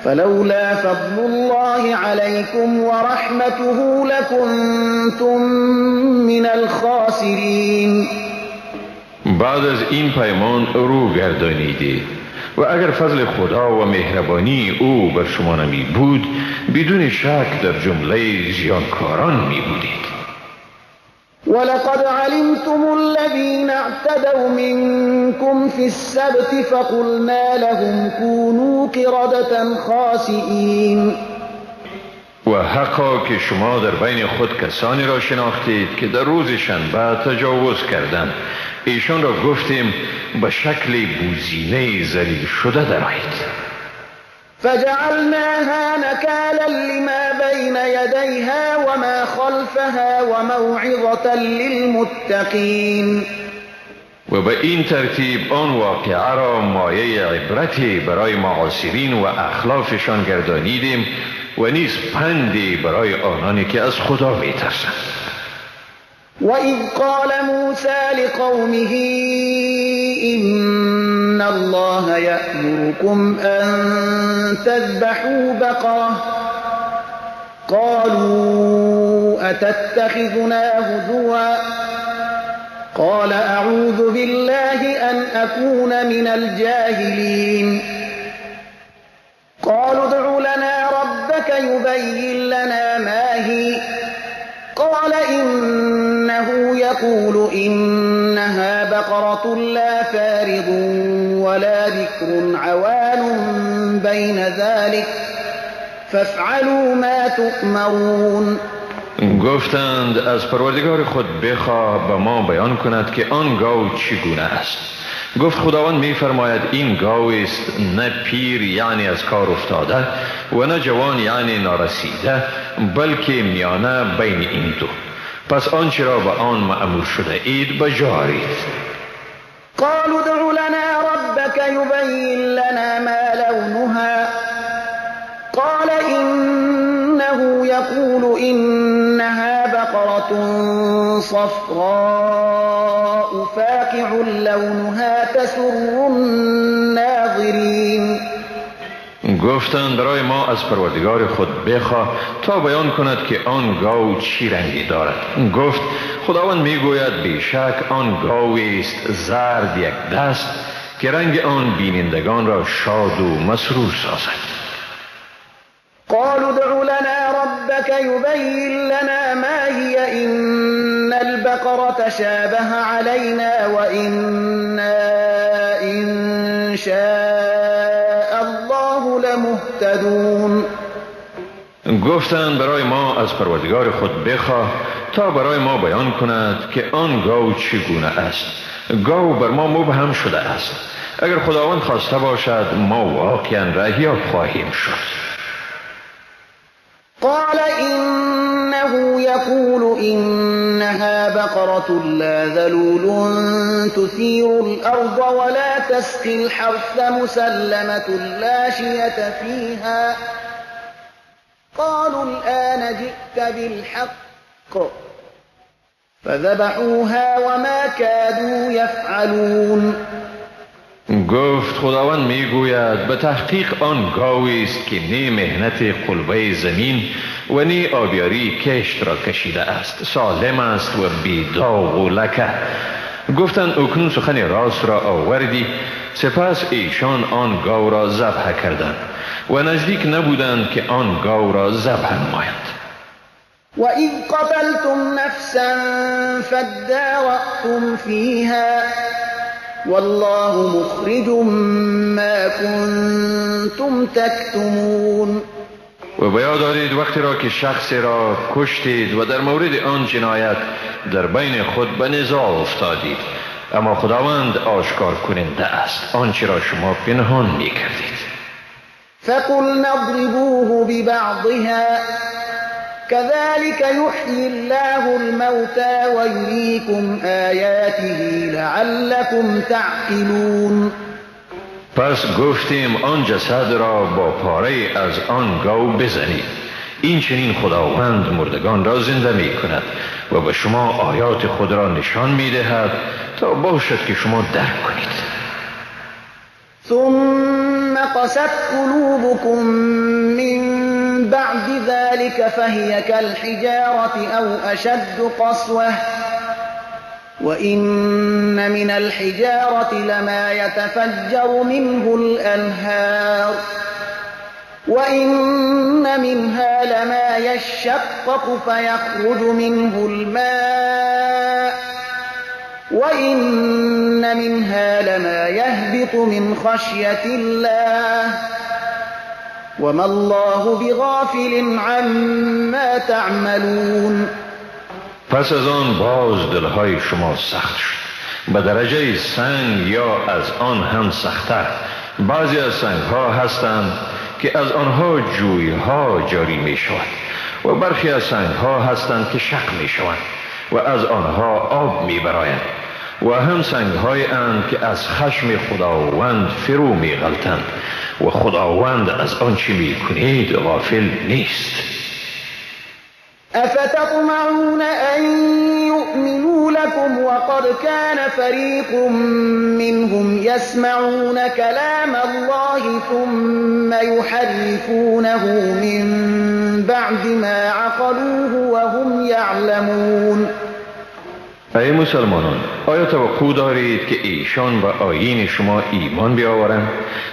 فلولا فضل الله عليكم ورحمته لكنتم من الخاسرین. بعد از این پیمان رو گردانیدید و اگر فضل خدا و مهربانی او بر شما نمی بود بدون شک در جمله زیانکاران می بودید. ولقد علمتم الذين اعتدوا منكم في السبت فقلنا لهم كونوا قردة خاسئين. و حقا که شما در بین خود کسانی را شناختید که در روز شنبه تجاوز کردند، ایشان را گفتیم به شکل بوزینه ذلیل شده درآیید. فجعلناها نكالا لما بين يديها وما خلفها وموعظة للمتقين. و به این ترتیب آن واقعه را مایه عبرتی برای معاصرین و اخلافشان گردانیدیم و نیز پندی برای آنانی که از خدا می ترسند. وَإِذْ قَالَ مُوسَى لِقَوْمِهِ إِنَّ اللَّهَ يَأْمُرُكُمْ أَن تَذْبَحُوا بَقَرَةً قَالُوا أَتَتَّخِذُنَا هُزُوًا قَالَ أَعُوذُ بِاللَّهِ أَنْ أَكُونَ مِنَ الْجَاهِلِينَ. قَالُوا ادْعُ لَنَا رَبَّكَ يُبَيِّن لَّنَا مَا هِيَ قَالَ إِنَّهُ يَقُولُ إِنَّهَا بَقَرَةٌ لَّا فَارِضٌ وَلَا بِكْرٌ عَوَانٌ بَيْنَ ذَلِكَ فَافْعَلُوا مَا تُؤْمَرُونَ. گفتند از پروردگار خود بخواه به ما بیان کند که آن گاو چگونه است. گفت خداوند می فرماید این گاو است نه پیر یعنی از کار افتاده و نه جوان یعنی نارسیده، بلکه میانه بین این دو. پس آنچه را به آن مأمور شده اید بجارید. قالوا ادع لنا ربك يبين لنا ما لونها قال إنه يقول إنها بقرة صفراء فاقع لونها تسر الناظرين. گفتند برای ما از پروردگار خود بخواه تا بیان کند که آن گاو چی رنگی دارد. گفت خداوند میگوید بیشک آن گاوی است زرد یک دست که رنگ آن بینندگان را شاد و مسرور سازد. قالوا ادع لنا ربك يبين لنا ما هي إن البقرة شابه علينا وإنا إن شاء الله لمهتدون. گفتند برای ما از پروردگار خود بخواه تا برای ما بیان کند که آن گاو چگونه است. گاو بر ما مبهم شده است. اگر خداوند خواسته باشد ما واقعا رهیاب خواهیم شد. قال إنه يقول إنها بقرة لا ذلول تثير الأرض ولا تسقي الحرث مسلمة لا شية فيها قالوا الآن جئت بالحق فذبحوها وما كادوا يفعلون. گفت خداوند میگوید به تحقیق آن گاوی است که نی مهنت قلبه زمین و نی آبیاری کشت را کشیده است، سالم است و بی داغ و لکه. گفتند اکنون سخن راست را آوردی. سپس ایشان آن گاو را ذبح کردند و نزدیک نبودند که آن گاو را ذبح نمایند. وَإِذْ قَتَلْتُمْ نَفْسًا فَادَّارَأْتُمْ فِيهَا والله مخرج ما كنتم تكتمون. و بیاد دارید وقتی را که شخصی را کشتید و در مورد آن جنایت در بین خود به نزاع افتادید، اما خداوند آشکار کننده است آنچه را شما پنهان می کردید. فقلنا اضربوه ببعضها كذلك يحيي الله الموتى ويريكم آياته لعلكم تعقلون. پس گفتیم آن جسد را با پاره از آن گاو بزنید. این چنین خداوند مردگان را زنده می کند و به شما آیات خود را نشان می دهد تا باشد که شما درک کنید. ثم قست قلوبكم من بعد ذلك فهي كالحجارة أو أشد قسوة وإن من الحجارة لما يتفجر منه الأنهار وإن منها لما يشقق فيخرج منه الماء وإن منها لما يهبط من خشية الله وما الله بغافل عما تعملون. پس از آن باز دلهای شما سخت شد به درجه سنگ یا از آن هم سخت‌تر. بعضی از سنگ‌ها هستند که از آنها جوی‌ها جاری می شود و برخی از سنگ‌ها هستند که شق می شوند و از آنها آب می براید و هم سنگ‌های اند که از خشم خداوند فرو می غلطند و خداوند از آنچه می کنید غافل نیست. أفتطمعون أن يؤمنوا لكم وقد كان فريق منهم يسمعون كلام الله ثم يحرفونه من بعد ما عقلوه وهم يعلمون. ای مسلمانان، آیا توقع دارید که ایشان به آیین شما ایمان بیاورند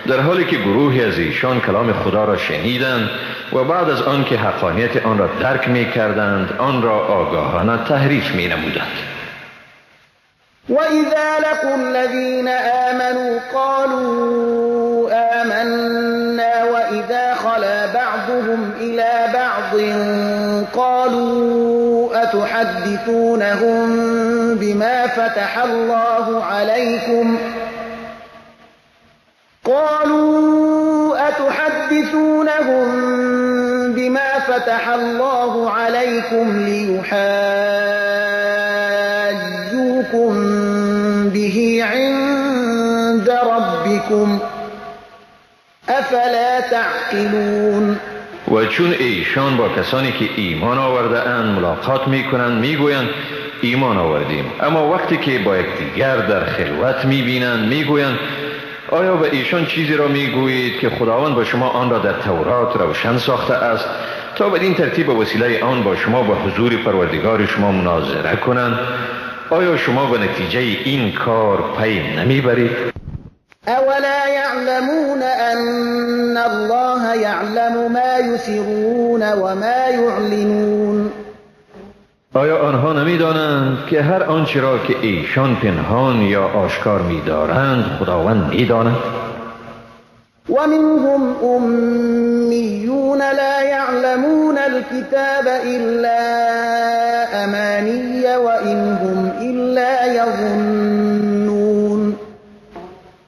در حالی که گروهی از ایشان کلام خدا را شنیدند و بعد از آن که حقانیت آن را درک می کردند آن را آگاهانه تحریف می نمودند؟ وَإِذَا لَقُوا الَّذِينَ آمَنُوا قَالُوا آمَنَّا وَإِذَا خَلَا بَعْضُهُمْ إِلَى بَعْضٍ قَالُوا أَتُحَدِّثُونَهُم بِمَا فتح الله عليكم ليحاجوكم ربكم أفلا تعقلون. و چون ایشان با کسانی که ایمان آورده اند ملاقات میکنند میگویند ایمان آوردیم، اما وقتی که با یکدیگر در خلوت میبینند میگویند آیا به ایشان چیزی را میگویید که خداوند با شما آن را در تورات روشن ساخته است تا بدین ترتیب به وسیله آن با شما به حضور پروردگار شما مناظره کنند؟ آیا شما به نتیجه این کار پی نمیبرید؟ أولا يعلمون أن الله يعلم ما يسرون وما يعلنون. آیا آنها نمیدانند که هر آنچه را که ایشان پنهان یا آشکار می‌دارند خداوند می‌داند؟ ومنهم أميون لا يعلمون الكتاب إلا أماني وإن هم إلا يظنون.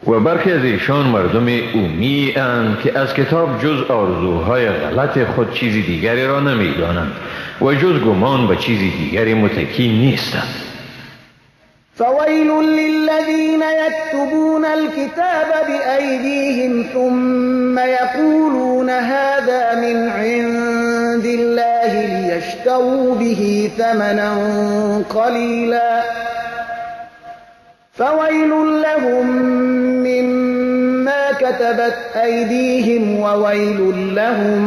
و برخی از ایشان مردم امی اند که از کتاب جز آرزوهای غلط خود چیزی دیگری را نمی‌دانند و جز گمان به چیزی دیگری متکی نیستند. فويل للذين يكتبون الكتاب بأيديهم ثم يقولون هذا من عند الله ليشتروا به ثمنا قليلا فويل لهم مما كتبت أيديهم وويل لهم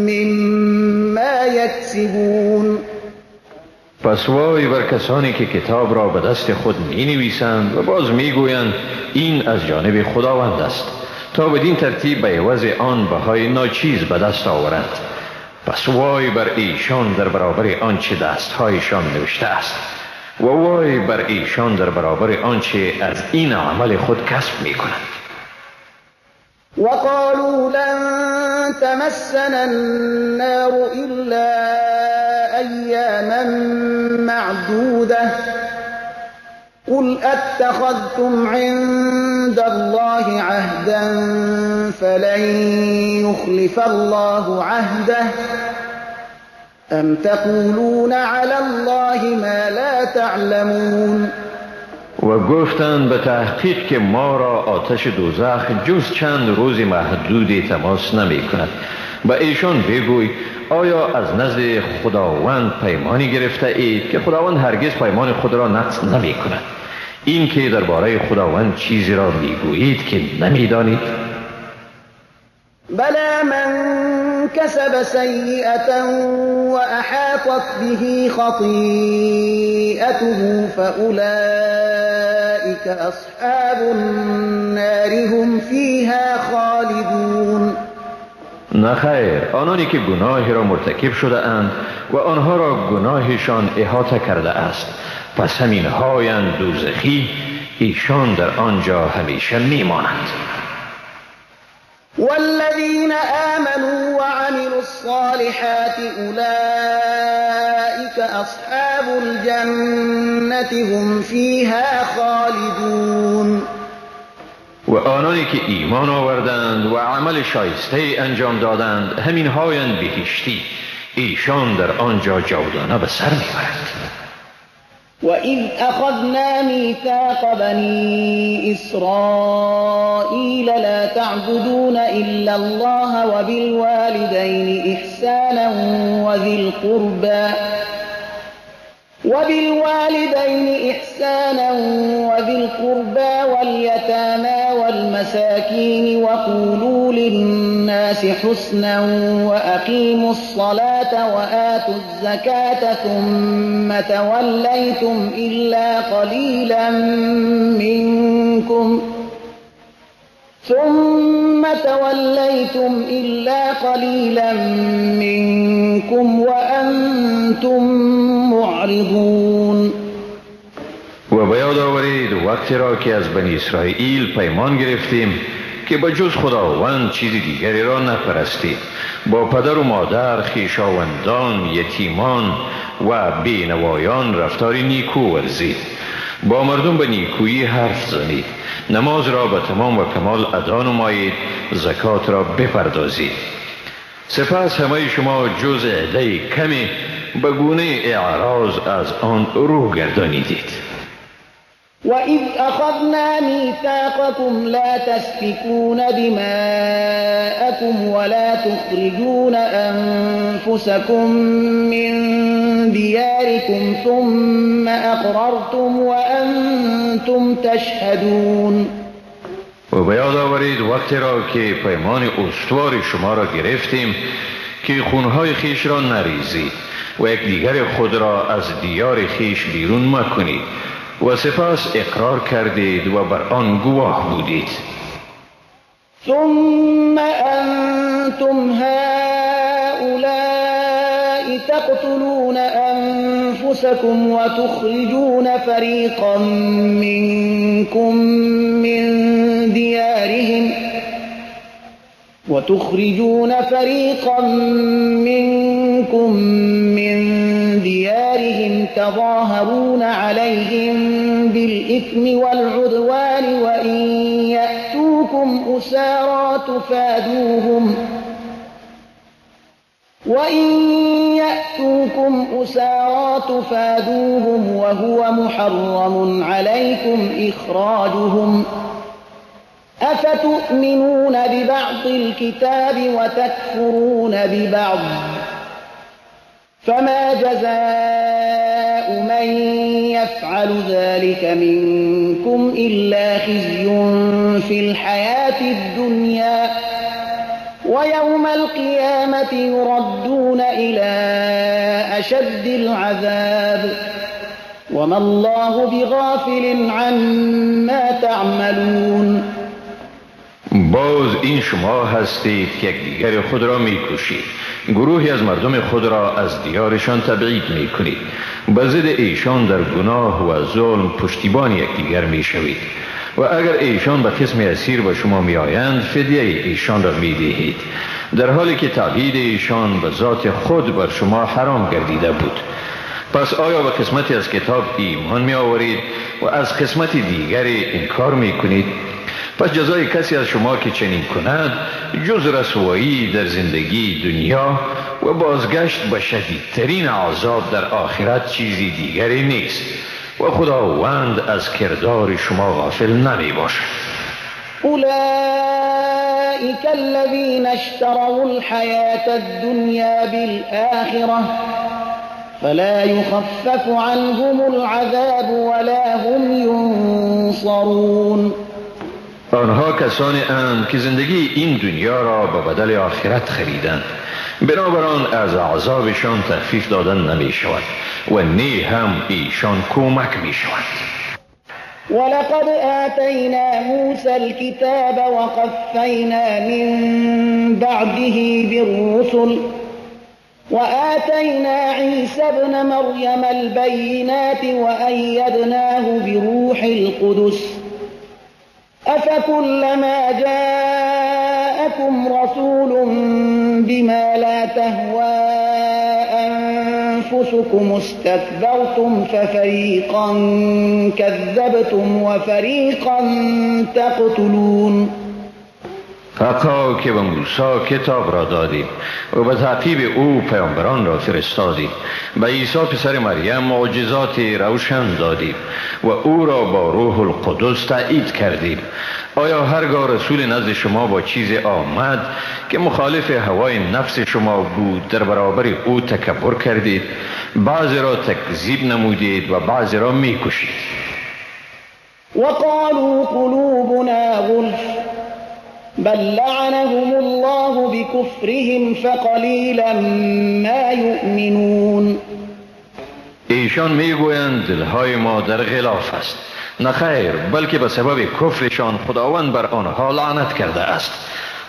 مما يكسبون. پس وای بر کسانی که کتاب را به دست خود می نویسند و باز می گویند این از جانب خداوند است تا بدین ترتیب به عوض آن بهای ناچیز به دست آورند. پس وای بر ایشان در برابر آنچه دستهایشان نوشته است و وای بر ایشان در برابر آنچه از این عمل خود کسب می کنند. وقالوا لن تمسنا النار إلا أياما معدودة قل أتخذتم عند الله عهدا فلن يخلف الله عهده أم تقولون على الله ما لا تعلمون. و گفتند به تحقیق که ما را آتش دوزخ جز چند روز محدودی تماس نمی کند. به ایشان بگوی آیا از نزد خداوند پیمانی گرفته اید که خداوند هرگز پیمان خود را نقض نمی کند؟ این که درباره خداوند چیزی را میگویید که نمیدانید؟ بلى من كسب سيئة وأحاطت به خطيئته فأولئك أصحاب النار هم فيها خالدون. نخیر، آنانی که گناهی را مرتکب شده اند و آنها را گناهشان احاطه کرده است پس همین هایند دوزخی، ایشان در آنجا همیشه میمانند. والذين آمنوا وعملوا الصالحات أولئك أصحاب الجنة هم فيها خالدون. و آنانی که ایمان آوردند و عمل شایسته انجام دادند همین هایند بهشتی، ایشان در آنجا جاودانه به سر میبرند. وَإِذْ أَخَذْنَا مِيثَاقَ بَنِي إِسْرَائِيلَ لَا تَعْبُدُونَ إِلَّا اللَّهَ وَبِالْوَالِدَيْنِ إِحْسَانًا وَذِي الْقُرْبَى وَالْيَتَامَى وَالْمَسَاكِينِ وَقُولُوا لِلنَّاسِ حُسْنًا وَأَقِيمُوا الصَّلَاةَ وَآتُوا الزَّكَاةَ ثُمَّ تَوَلَّيْتُمْ إِلَّا قَلِيلًا مِّنكُمْ وَأَنْتُمْ معرضون. و به یاد آورید وقتی را که از بنی اسرائیل پیمان گرفتیم که به جز خداوند چیزی دیگری را نپرستید، با پدر و مادر، خویشاوندان، یتیمان و بینوایان رفتاری نیکو ورزید، با مردم به نیکویی حرف زنید، نماز را به تمام و کمال ادا نمایید، زکات را بپردازید. سپس همه شما جز عده کمی به گونه اعراض از آن رو گردانیدید. وَإِذْ أَخَذْنَا مِيثَاقَكُمْ لَا تَسْفِكُونَ دِمَاءَكُمْ وَلَا تُخْرِجُونَ أَنفُسَكُم مِّن دِيَارِكُمْ ثُمَّ أَقْرَرْتُمْ وَأَنتُمْ تَشْهَدُونَ. و به یاد آورید وقتی را که پیمان استوار شما را گرفتیم که خونهای خیش را نریزید و یکدیگر خود را از دیار خیش بیرون مکنید و سپس اقرار کردید و بر آن گواه بودید. ثم أنتم هؤلاء تقتلون أنفسكم وتخرجون فريقا منكم من ديارهم تظاهرون عليهم بالإثم والعدوان وإن يأتوكم أسارى تفادوهم وهو محرم عليكم إخراجهم أفتؤمنون ببعض الكتاب وتكفرون ببعض فما جزاء من يفعل ذلك منكم إلا خزي في الحياة الدنيا ويوم القيامة يردون إلى أشد العذاب وما الله بغافل عما تعملون. باز این شما هستید که یکدیگر خود را می‌کشید، گروهی از مردم خود را از دیارشان تبعید می‌کنید، به ضد ایشان در گناه و ظلم پشتیبان یکدیگر می‌شوید و اگر ایشان به قسم اسیر به شما می‌آیند فدیه ایشان را می‌دهید، در حالی که تبعید ایشان به ذات خود بر شما حرام گردیده بود. پس آیا به قسمتی از کتاب ایمان می‌آورید و از قسمت دیگری انکار می‌کنید؟ پس جزای کسی از شما که چنین کند جز رسوایی در زندگی دنیا و بازگشت به شدیدترین عذاب در آخرت چیزی دیگری نیست و خداوند از کردار شما غافل نمی باشد. أولئك الذين اشتروا الحياة الدنيا بالآخرة فلا يخفف عنهم العذاب ولا هم ينصرون. آنها کسانی اند که زندگی این دنیا را به بدل آخرت خریدند، بنابراین از عذابشان تخفیف دادن نمی شود و نی هم ایشان کمک می شود. ولقد آتينا موسى الكتاب وقفينا من بعده بالرسل وآتينا عيسى ابن مريم البينات وأيدناه بروح القدس أفكلما جاءكم رسول بما لا تهوى أنفسكم استكبرتم ففريقا كذبتم وفريقا تقتلون. حقا که به موسی کتاب را دادیم و به تعقیب او پیامبران را فرستادیم، به عیسی پسر مریم معجزات روشن دادیم و او را با روح القدس تأیید کردیم. آیا هرگاه رسول نزد شما با چیزی آمد که مخالف هوای نفس شما بود در برابر او تکبر کردید، بعضی را تکذیب نمودید و بعضی را میکشید؟ وقالوا قلوبنا غلف بل لعنهم الله بكفرهم فقلیلا ما یؤمنون. ایشان میگویند دلهای ما در غلاف است. نه خیر، بلکه به سبب کفرشان خداوند بر آنها لعنت کرده است،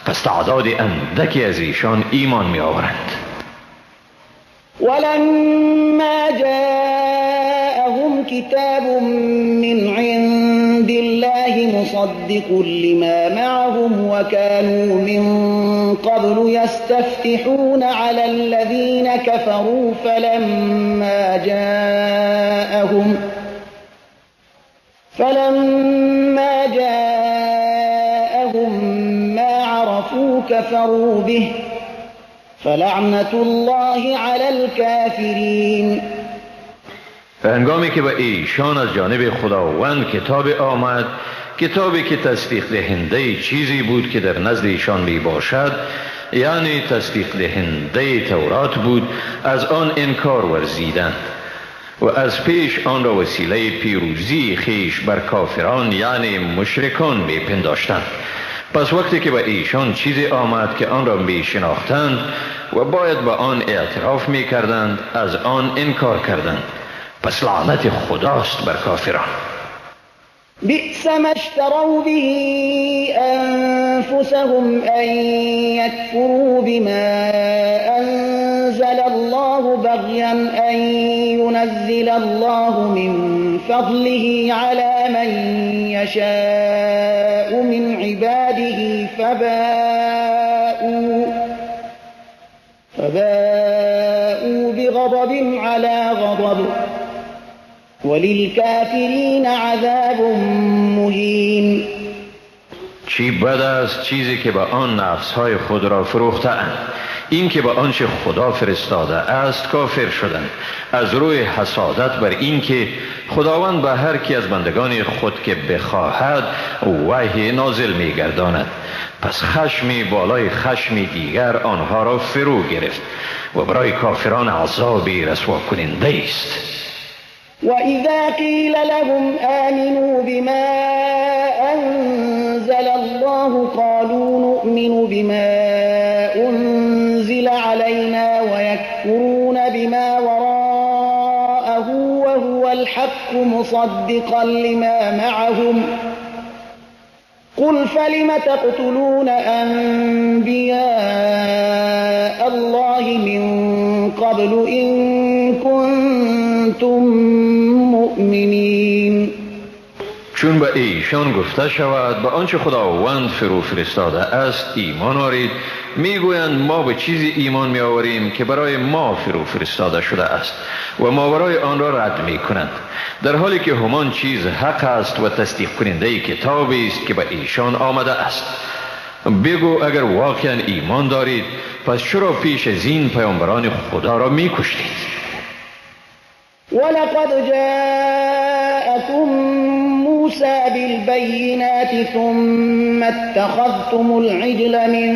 پس تعداد اندکی از ایشان ایمان می آورند. ولما جاءهم كتاب من عند الله مصدق لما معهم وكانوا من قبل يستفتحون على الذين كفروا فلما جاءهم ما عرفوا كفروا به فلعنة الله على الكافرين. هنگامی که به ایشان از جانب خداوند کتاب آمد، کتابی که تصدیق دهنده چیزی بود که در نزد ایشان می باشد، یعنی تصدیق دهنده تورات بود، از آن انکار ورزیدند و از پیش آن را وسیله پیروزی خیش بر کافران یعنی مشرکان می پنداشتند. پس وقتی که به ایشان چیزی آمد که آن را می شناختند و باید به آن اعتراف می کردند، از آن انکار کردند. پس لعنت خداست بر کافران. بئس ما اشتروا به أنفسهم أن يكفروا بما أنزل الله بغيا أن ينزل الله من فضله على من يشاء من عباده فباءوا بغضب على غضب وللكافرین عذاب مهین. چی بد است چیزی که به آن نفسهای خود را فروختند، این که به آنچه خدا فرستاده است کافر شدند، از روی حسادت بر این که خداوند به هر کی از بندگان خود که بخواهد وحی نازل می گرداند. پس خشمی بالای خشمی دیگر آنها را فرو گرفت و برای کافران عذابی رسوا کننده است. وَإِذَا قِيلَ لَهُمْ آمِنُوا بِمَا أَنزَلَ اللَّهُ قَالُوا نُؤْمِنُ بِمَا أُنزِلَ عَلَيْنَا وَيَكْفُرُونَ بِمَا وَرَاءَهُ وَهُوَ الْحَقُّ مُصَدِّقًا لِمَا مَعَهُمْ قُلْ فَلِمَ تَقْتُلُونَ أَنبِيَاءَ اللَّهِ مِنْ قَبْلُ إِنْ كُنْتُمْ مؤمنین. چون به ایشان گفته شود به آنچه خداوند فرو فرستاده است ایمان آورید، میگویند ما به چیزی ایمان می آوریم که برای ما فرو فرستاده شده است و ماورای آن را رد می کنند، در حالی که همان چیز حق است و تصدیق کننده کتابی است که به ایشان آمده است. بگو اگر واقعا ایمان دارید پس چرا پیش از این پیامبران خدا را می کشتید؟ ولقد جاءكم موسى بالبينات ثم اتخذتم العجل من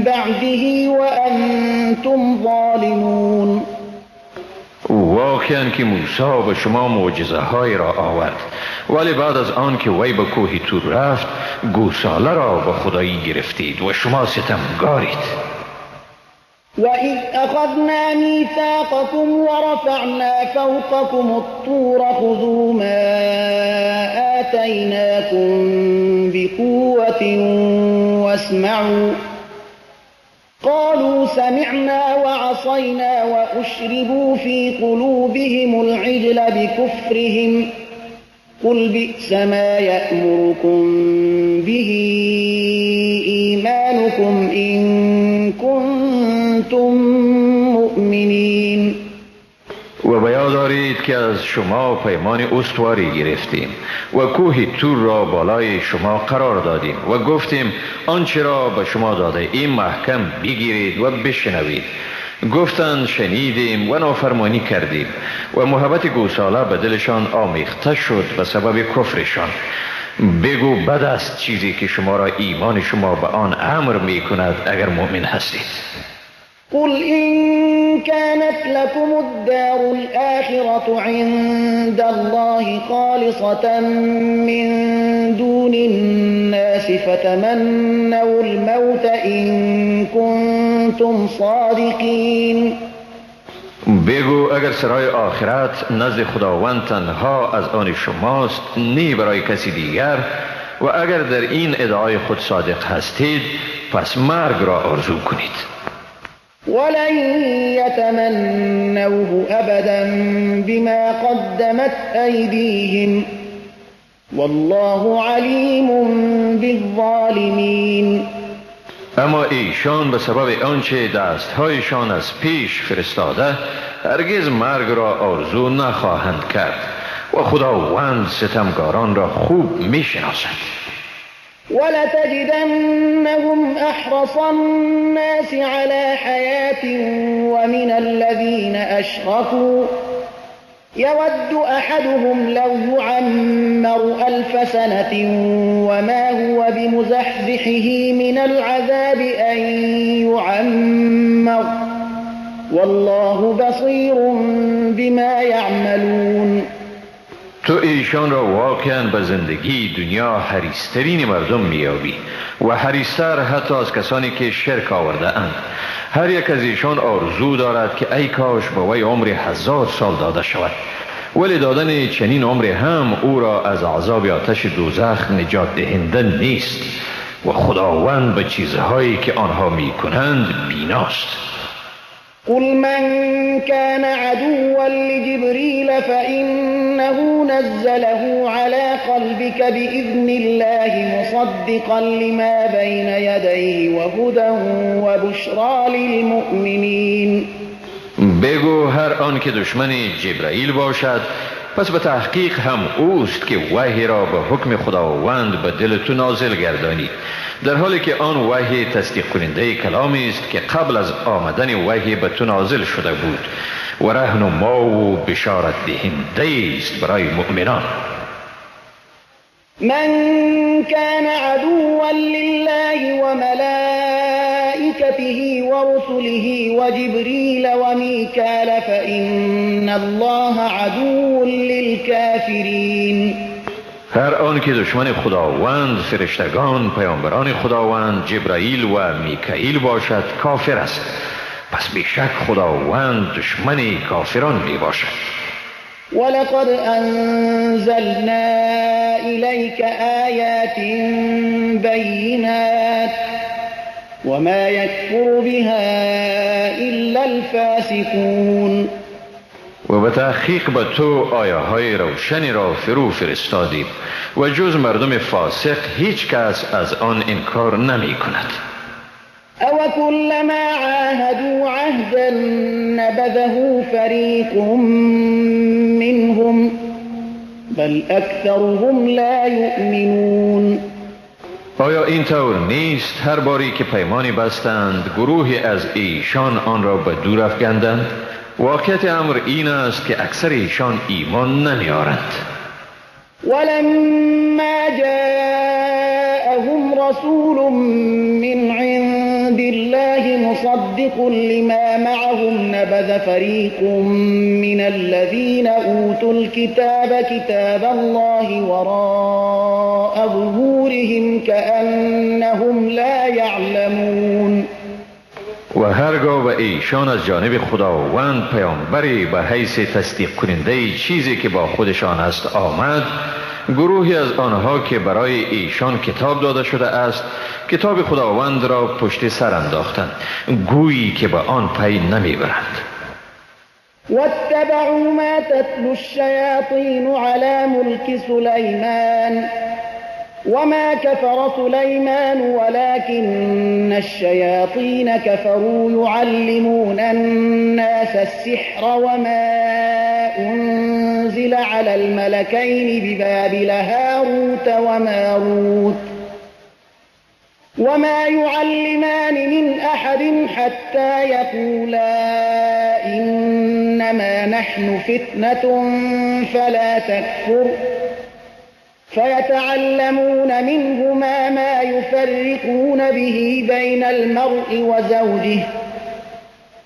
بعده وأنتم ظالمون. واقعا که موسی به شما معجزه های را آورد، ولی بعد از آن که وی به کوه طور رفت گوساله را به خدایی گرفتید و شما ستمگارید. وَإِذْ أَخَذْنَا مِيثَاقَكُمْ وَرَفَعْنَا فَوْقَكُمُ الطُّورَ خُذُوا مَا آتَيْنَاكُمْ بِقُوَّةٍ وَاسْمَعُوا قَالُوا سَمِعْنَا وَعَصَيْنَا وَأُشْرِبُوا فِي قُلُوبِهِمُ الْعِجْلَ بِكُفْرِهِمْ قُلْ بِئْسَ مَا يَأْمُرُكُمْ بِهِ إِيمَانُكُمْ إِن كنتم مؤمنین. و بیاد دارید که از شما پیمان استواری گرفتیم و کوه طور را بالای شما قرار دادیم و گفتیم آنچه را به شما داده این محکم بگیرید و بشنوید. گفتند شنیدیم و نافرمانی کردیم و محبت گوساله به دلشان آمیخته شد به سبب کفرشان. بگو بد است چیزی که شما را ایمان شما به آن امر می کند اگر مؤمن هستید. قل إن كانت لكم الدار الآخرة عند الله خالصة من دون الناس فتمنوا الموت إن كنتم صادقين. بگو اگر سرای آخرت نزد خداوند تنها از آن شماست، نی برای کسی دیگر، و اگر در این ادعای خود صادق هستید پس مرگ را آرزو کنید. ولن يتمنوه أبدا بما قدمت أيديهم والله عليم بالظالمين. اما ایشان به سبب آنچه دستهایشان از پیش فرستاده هرگز مرگ را آرزو نخواهند کرد و خداوند ستمگاران را خوب میشناسد. ولتجدنهم أحرص الناس على حياة ومن الذين أشركوا يود أحدهم لو يعمر 1000 سنة وما هو بمزحزحه من العذاب أن يعمر والله بصير بما يعملون. تو ایشان را واقعا به زندگی دنیا حریص‌ترین مردم میابی و حریص‌تر حتی از کسانی که شرک آورده اند. هر یک از ایشان آرزو دارد که ای کاش به وی عمر 1000 سال داده شود، ولی دادن چنین عمر هم او را از عذاب آتش دوزخ نجات دهنده نیست و خداوند به چیزهایی که آنها میکنند بیناست. قل من كان عدوا لجبريل فإنه نزله على قلبك بإذن الله مصدقا لما بين يديه وهدى وبشرى للمؤمنين. بگو هر آن که دشمن جبرائیل باشد پس به تحقیق هم اوست که وحی را به حکم خداوند به دل تو نازل گردانی، در حالی که آن وحی تصدیق کننده کلامی است که قبل از آمدن وحی به تو نازل شده بود و راهنما و بشارت دهنده است برای مؤمنان. من كان عدوا لله وملائكته ورسله وجبريل وميكال فإن الله عدو للكافرين. هر آن که دشمن خداوند، فرشتگان، پیامبران خداوند، جبرائیل و میکائیل باشد کافر است، پس بیشک خداوند دشمن کافران می باشد. ولقد أنزلنا إليك آيات بينات وما يكفر بها إلا الفاسقون. و به تحقیق به تو آیه های روشنی را فرو فرستادیم و جز مردم فاسق هیچ کس از آن انکار نمی کند. أو كلما عاهدوا عهدا نبذه فريق منهم بل أكثرهم لا يؤمنون. آیا این طور نیست هر باری که پیمانی بستند گروهی از ایشان آن را به دور افکندند؟ واقعیت امر این است که اکثر ایشان ایمان نمیارند. ولما جاءهم رسول من عند الله مصدق لما معهم نبذ فريق من الذين أوتوا الكتاب كتاب الله وراء ظهورهم كأنهم لا يعلمون. و هرگاه به ایشان از جانب خداوند پیامبری به حیث تصدیق کننده چیزی که با خودشان است آمد، گروهی از آنها که برای ایشان کتاب داده شده است کتاب خداوند را پشت سر انداختند، گویی که به آن پی نمیبرند. واتبعوا ما تتلو الشياطين على ملك سليمان وما كفر سليمان ولكن الشياطين كفروا يعلمون الناس السحر وما أنزل على الملكين ببابل هاروت وماروت وما يعلمان من أحد حتى يقولا إنما نحن فتنة فلا تكفر فيتعلمون منهما ما يفرقون به بين المرء وزوجه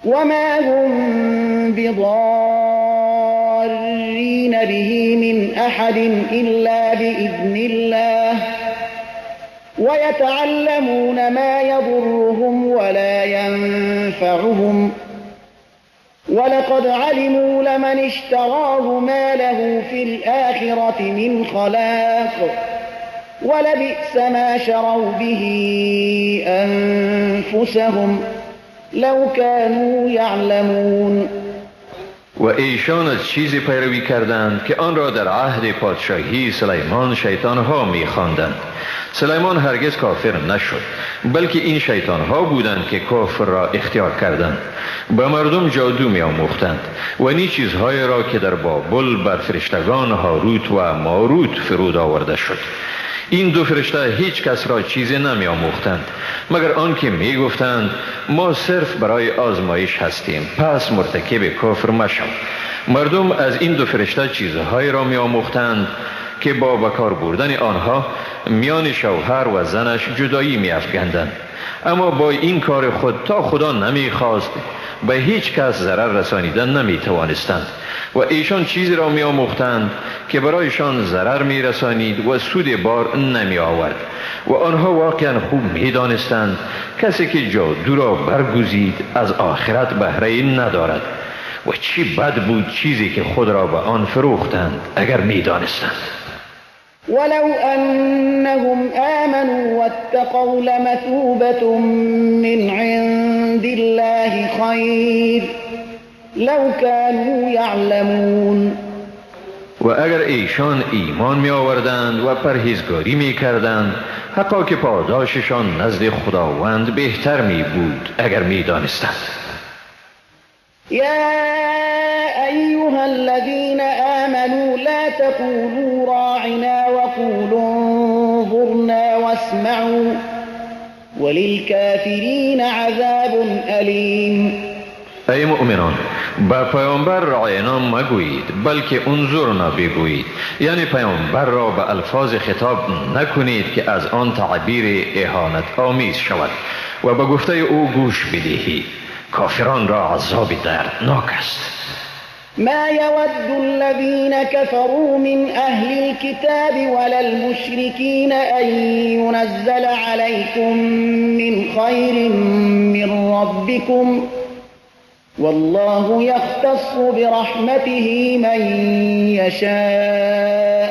وما هم بضارين به من أحد إلا بإذن الله ويتعلمون ما يضرهم ولا ينفعهم ولقد علموا لمن اشتراه ما له في الآخرة من خلاق ولبئس ما شروا به أنفسهم لو كانوا يعلمون. و ایشان از چیزی پیروی کردند که آن را در عهد پادشاهی سلیمان شیطانها می‌خواندند. سلیمان هرگز کافر نشد، بلکه این شیطانها بودند که کفر را اختیار کردند. به مردم جادو می‌آموختند و نی چیزهای را که در بابل بر فرشتگان هاروت و ماروت فرود آورده شد. این دو فرشته هیچ کس را چیزی نمی آموختند مگر آنکه می گفتند ما صرف برای آزمایش هستیم، پس مرتکب کفر مشو. مردم از این دو فرشته چیزهایی را می آموختند که با بکار بردن آنها میان شوهر و زنش جدایی می افکندند. اما با این کار خود تا خدا نمی خواست به هیچ کس ضرر رسانیدن نمی توانستند و ایشان چیزی را می آموختند که برایشان ضرر می رسانید و سود بار نمی آورد و آنها واقعا خوب می دانستند کسی که جادو را برگزید از آخرت بهره ندارد و چی بد بود چیزی که خود را به آن فروختند اگر می دانستند. ولو أنهم آمنوا واتقوا لمثوبة من عند الله خير لو كانوا يعلمون. و اگر ایشان ایمان می آوردند و پرهیزگاری می کردند حقا که پاداششان نزد خداوند بهتر می بود اگر می دانستند. يا أيها الذين آمنوا لا تقولوا راعنا وقولوا انظرنا واسمعوا وللكافرين عذاب أليم. ای مؤمنان، با پیامبر رعاینا مگویید بلکه انظرنا بگویید، یعنی پیامبر را به الفاظ خطاب نکنید که از آن تعبیر اهانت آمیز شود و به گفته او گوش بدهید. کافران را عذاب دردناک است. ما يود الذين كفروا من أهل الكتاب ولا المشركين أن ينزل عليكم من خير من ربكم والله يختص برحمته من يشاء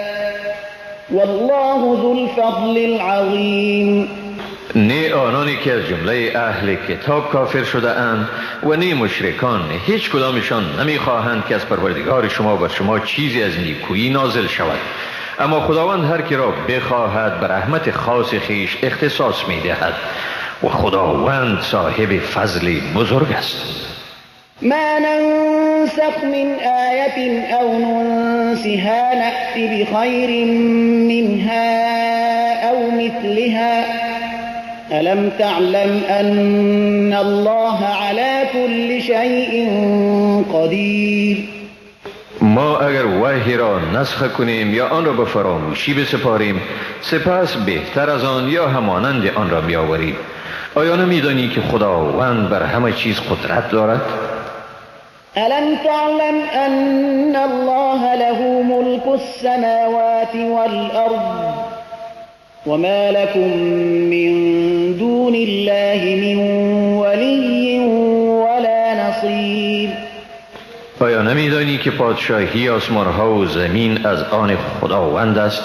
والله ذو الفضل العظيم. نه آنانی که از جمله اهل کتاب کافر شده اند و نه مشرکان هیچ کدامشان نمیخواهند که از پروردگار شما بر شما چیزی از نیکویی نازل شود، اما خداوند هر کی را بخواهد به رحمت خاص خیش اختصاص میدهد و خداوند صاحب فضل بزرگ است. ما ننسخ من آية أو ننسها نأت بخير منها أو مثلها ألم تعلم أن الله على كل شيء قدير. ما اگر وحی را نسخ کنیم یا آن را به فراموشی بسپاریم سپس بهتر از آن یا همانند آن را بیاوریم. آیا نمیدانی که خداوند بر همه چیز قدرت دارد؟ ألم تعلم أن الله له ملك السماوات والأرض وما لكم من دون الله من ولي ولا نصير. آیا نمیدانی که پادشاهی آسمانها و زمین از آن خداوند است؟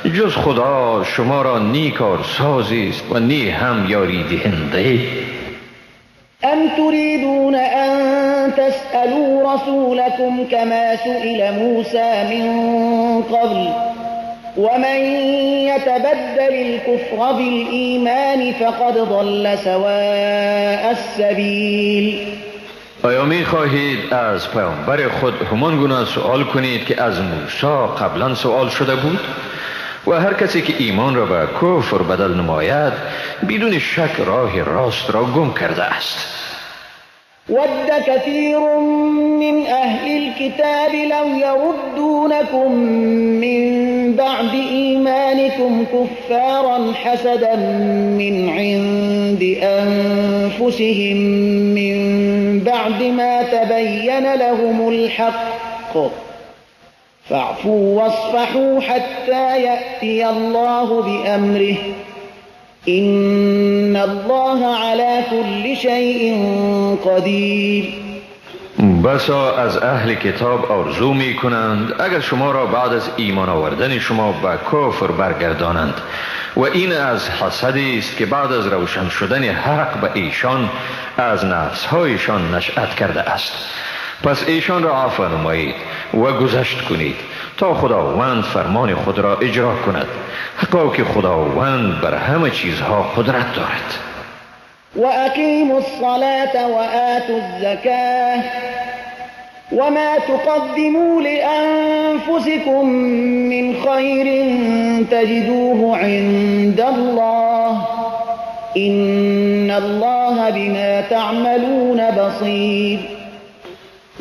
جز خدا شما را نی کارسازی است و نی هم یاری دهنده. أم تريدون أن تسألوا رسولكم كما سئل موسى من قبل ومن يتبدل الكفر بالإيمان فقد ضل سواء السبيل. آیا می خواهید از پیامبر خود همان گونه سوال کنید که از موسی قبلا سوال شده بود؟ و هر کسی که ایمان را به کفر بدل نماید بدون شک راه راست را گم کرده است. ود كثير من أهل الكتاب لو يردونكم من بعد إيمانكم كفارا حسدا من عند أنفسهم من بعد ما تبين لهم الحق فاعفوا واصفحوا حتى يأتي الله بأمره إن الله على كل شيء قدیر. بسا از اهل کتاب آرزو می کنند اگر شما را بعد از ایمان آوردن شما به کفر برگردانند و این از حسدی است که بعد از روشن شدن حق به ایشان از نفسهایشان نشأت کرده است. پس ایشان را عفو نمایید و گذشت کنید تا خداوند فرمان خود را اجرا کند، حقا که خداوند بر همه چیزها قدرت دارد. و اقیموا الصلاة و آتوا الزکاة وما تقدموا لأنفسكم من خير تجدوه عند الله إن الله بما تعملون بصير.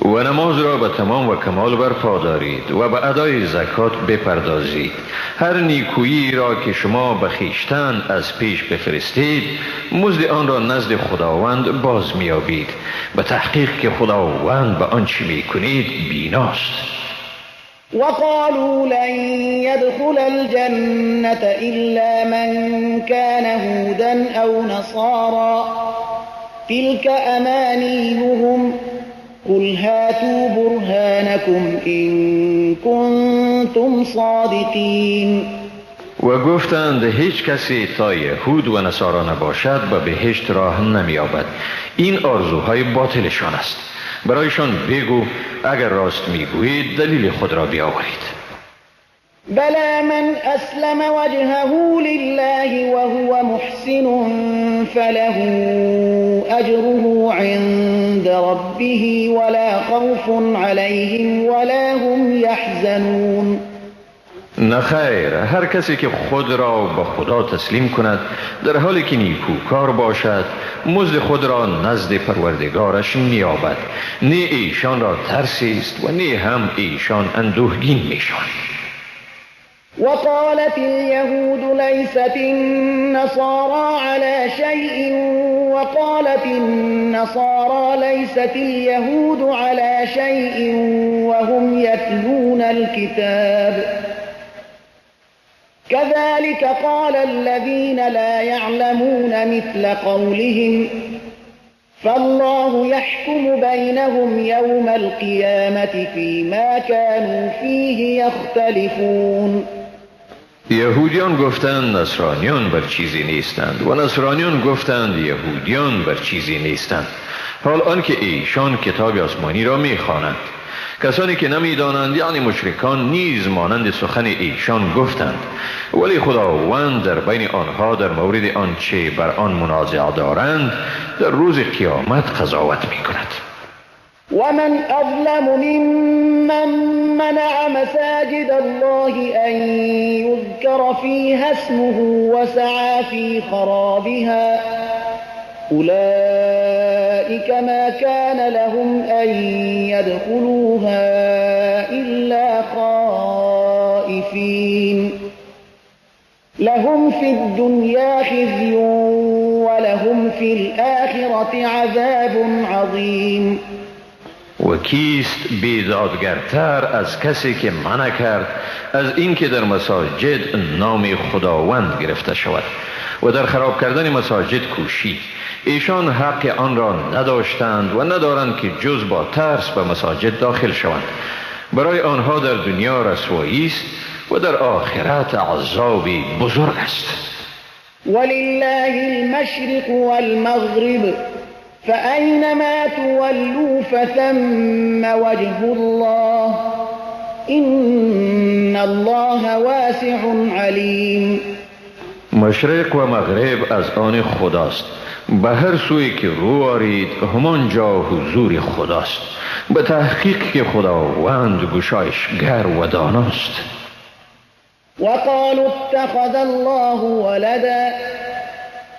و نماز را به تمام و کمال برپا دارید و به ادای زکات بپردازید. هر نیکویی را که شما به خویشتن از پیش بفرستید مزد آن را نزد خداوند باز میابید. به تحقیق که خداوند به آنچه میکنید بیناست. وقالوا لن يدخل الجنة إلا من كان هودا أو نصارى تلك أمانيهم قل هاتوا برهانكم إن كنتم صادقين. و گفتند هیچ کسی تا یهود و نصارا نباشد به بهشت راه نمی‌یابد. این آرزوهای باطلشان است. برایشان بگو اگر راست میگویید دلیل خود را بیاورید. بلى من أسلم وجهه لله وهو محسن فله أجره عند ربه ولا خوف عليهم ولا هم يحزنون. نخیر، هر کسی که خود را به خدا تسلیم کند در حالی که نیکوکار باشد مزد خود را نزد پروردگارش می‌یابد. نه ایشان را ترسی است و نه هم ایشان اندوهگین میشوند. وقالت اليهود ليست النصارى على شيء وقالت النصارى ليست اليهود على شيء وهم يتلون الكتاب كذلك قال الذين لا يعلمون مثل قولهم فالله يحكم بينهم يوم القيامة فيما كانوا فيه يختلفون. یهودیان گفتند نصرانیان بر چیزی نیستند و نصرانیان گفتند یهودیان بر چیزی نیستند، حال آنکه ایشان کتاب آسمانی را میخوانند. کسانی که نمیدانند یعنی مشرکان نیز مانند سخن ایشان گفتند، ولی خداوند در بین آنها در مورد آنچه بر آن منازعه دارند در روز قیامت قضاوت میکند. ومن أظلم ممن منع مساجد الله أن يذكر فيها اسمه وسعى في خرابها أولئك ما كان لهم أن يدخلوها إلا خائفين لهم في الدنيا خزي ولهم في الآخرة عذاب عظيم. و کیست بیدادگرتر از کسی که منع کرد از اینکه در مساجد نام خداوند گرفته شود و در خراب کردن مساجد کوشید. ایشان حق آن را نداشتند و ندارند که جز با ترس به مساجد داخل شوند. برای آنها در دنیا رسوایی است و در آخرت عذابی بزرگ است. ولله المشرق والمغرب فأينما تولوا فثم وجه الله إن الله واسع عليم. مشرق و مغرب از آن خداست. به هر سوی که رو آرید همان جا حضور خداست. به تحقیق که خداوند گشایشگر و داناست. وقالوا اتخذ الله ولدا